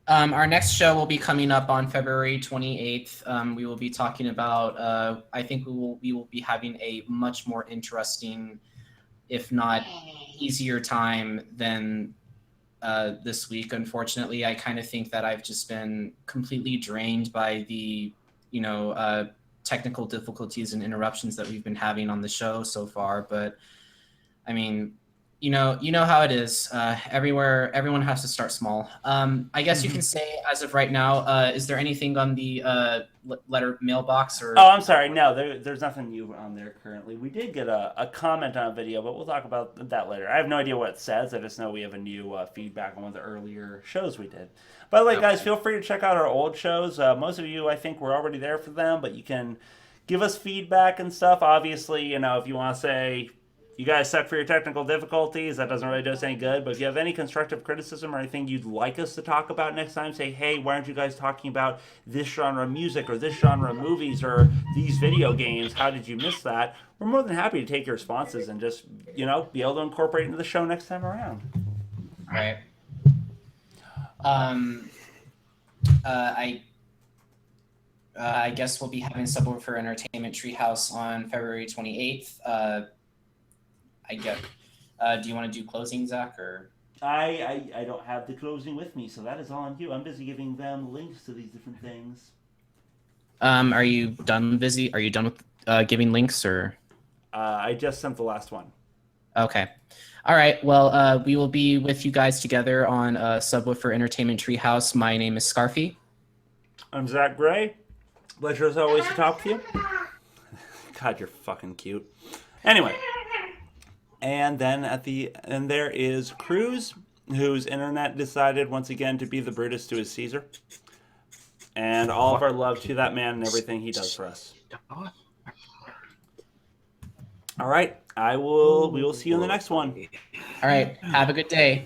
Our next show will be coming up on February 28th. We will be talking about, I think we will be having a much more interesting, if not easier time than this week. Unfortunately, I kind of think that I've just been completely drained by the, technical difficulties and interruptions that we've been having on the show so far. But I mean, you know how it is. Everyone has to start small. I guess you can say as of right now, is there anything on the letter mailbox or? Oh, I'm sorry. No, there's nothing new on there currently. We did get a comment on a video, but we'll talk about that later. I have no idea what it says. I just know we have a new feedback on one of the earlier shows we did. By the way, guys, feel free to check out our old shows. Most of you, I think, were already there for them, but you can give us feedback and stuff. Obviously, if you want to say, you guys suck for your technical difficulties, that doesn't really do us any good. But if you have any constructive criticism or anything you'd like us to talk about next time, say, hey, why aren't you guys talking about this genre of music or this genre of movies or these video games? How did you miss that? We're more than happy to take your responses and just, be able to incorporate into the show next time around. All right. I guess we'll be having Subwuffer Entertainment Treehouse on February 28th. Do you want to do closing, Zach, or? I don't have the closing with me, so that is all on you. I'm busy giving them links to these different things. Are you done with giving links, or? I just sent the last one. Okay. All right. Well, we will be with you guys together on Subwoofer Entertainment Treehouse. My name is Scarfy. I'm Zach Gray. Pleasure as always to talk to you. God, you're fucking cute. Anyway. And then there is Kruz, whose internet decided once again to be the Brutus to his Caesar. And all of our love to that man and everything he does for us. All right. We will see you in the next one. All right. Have a good day.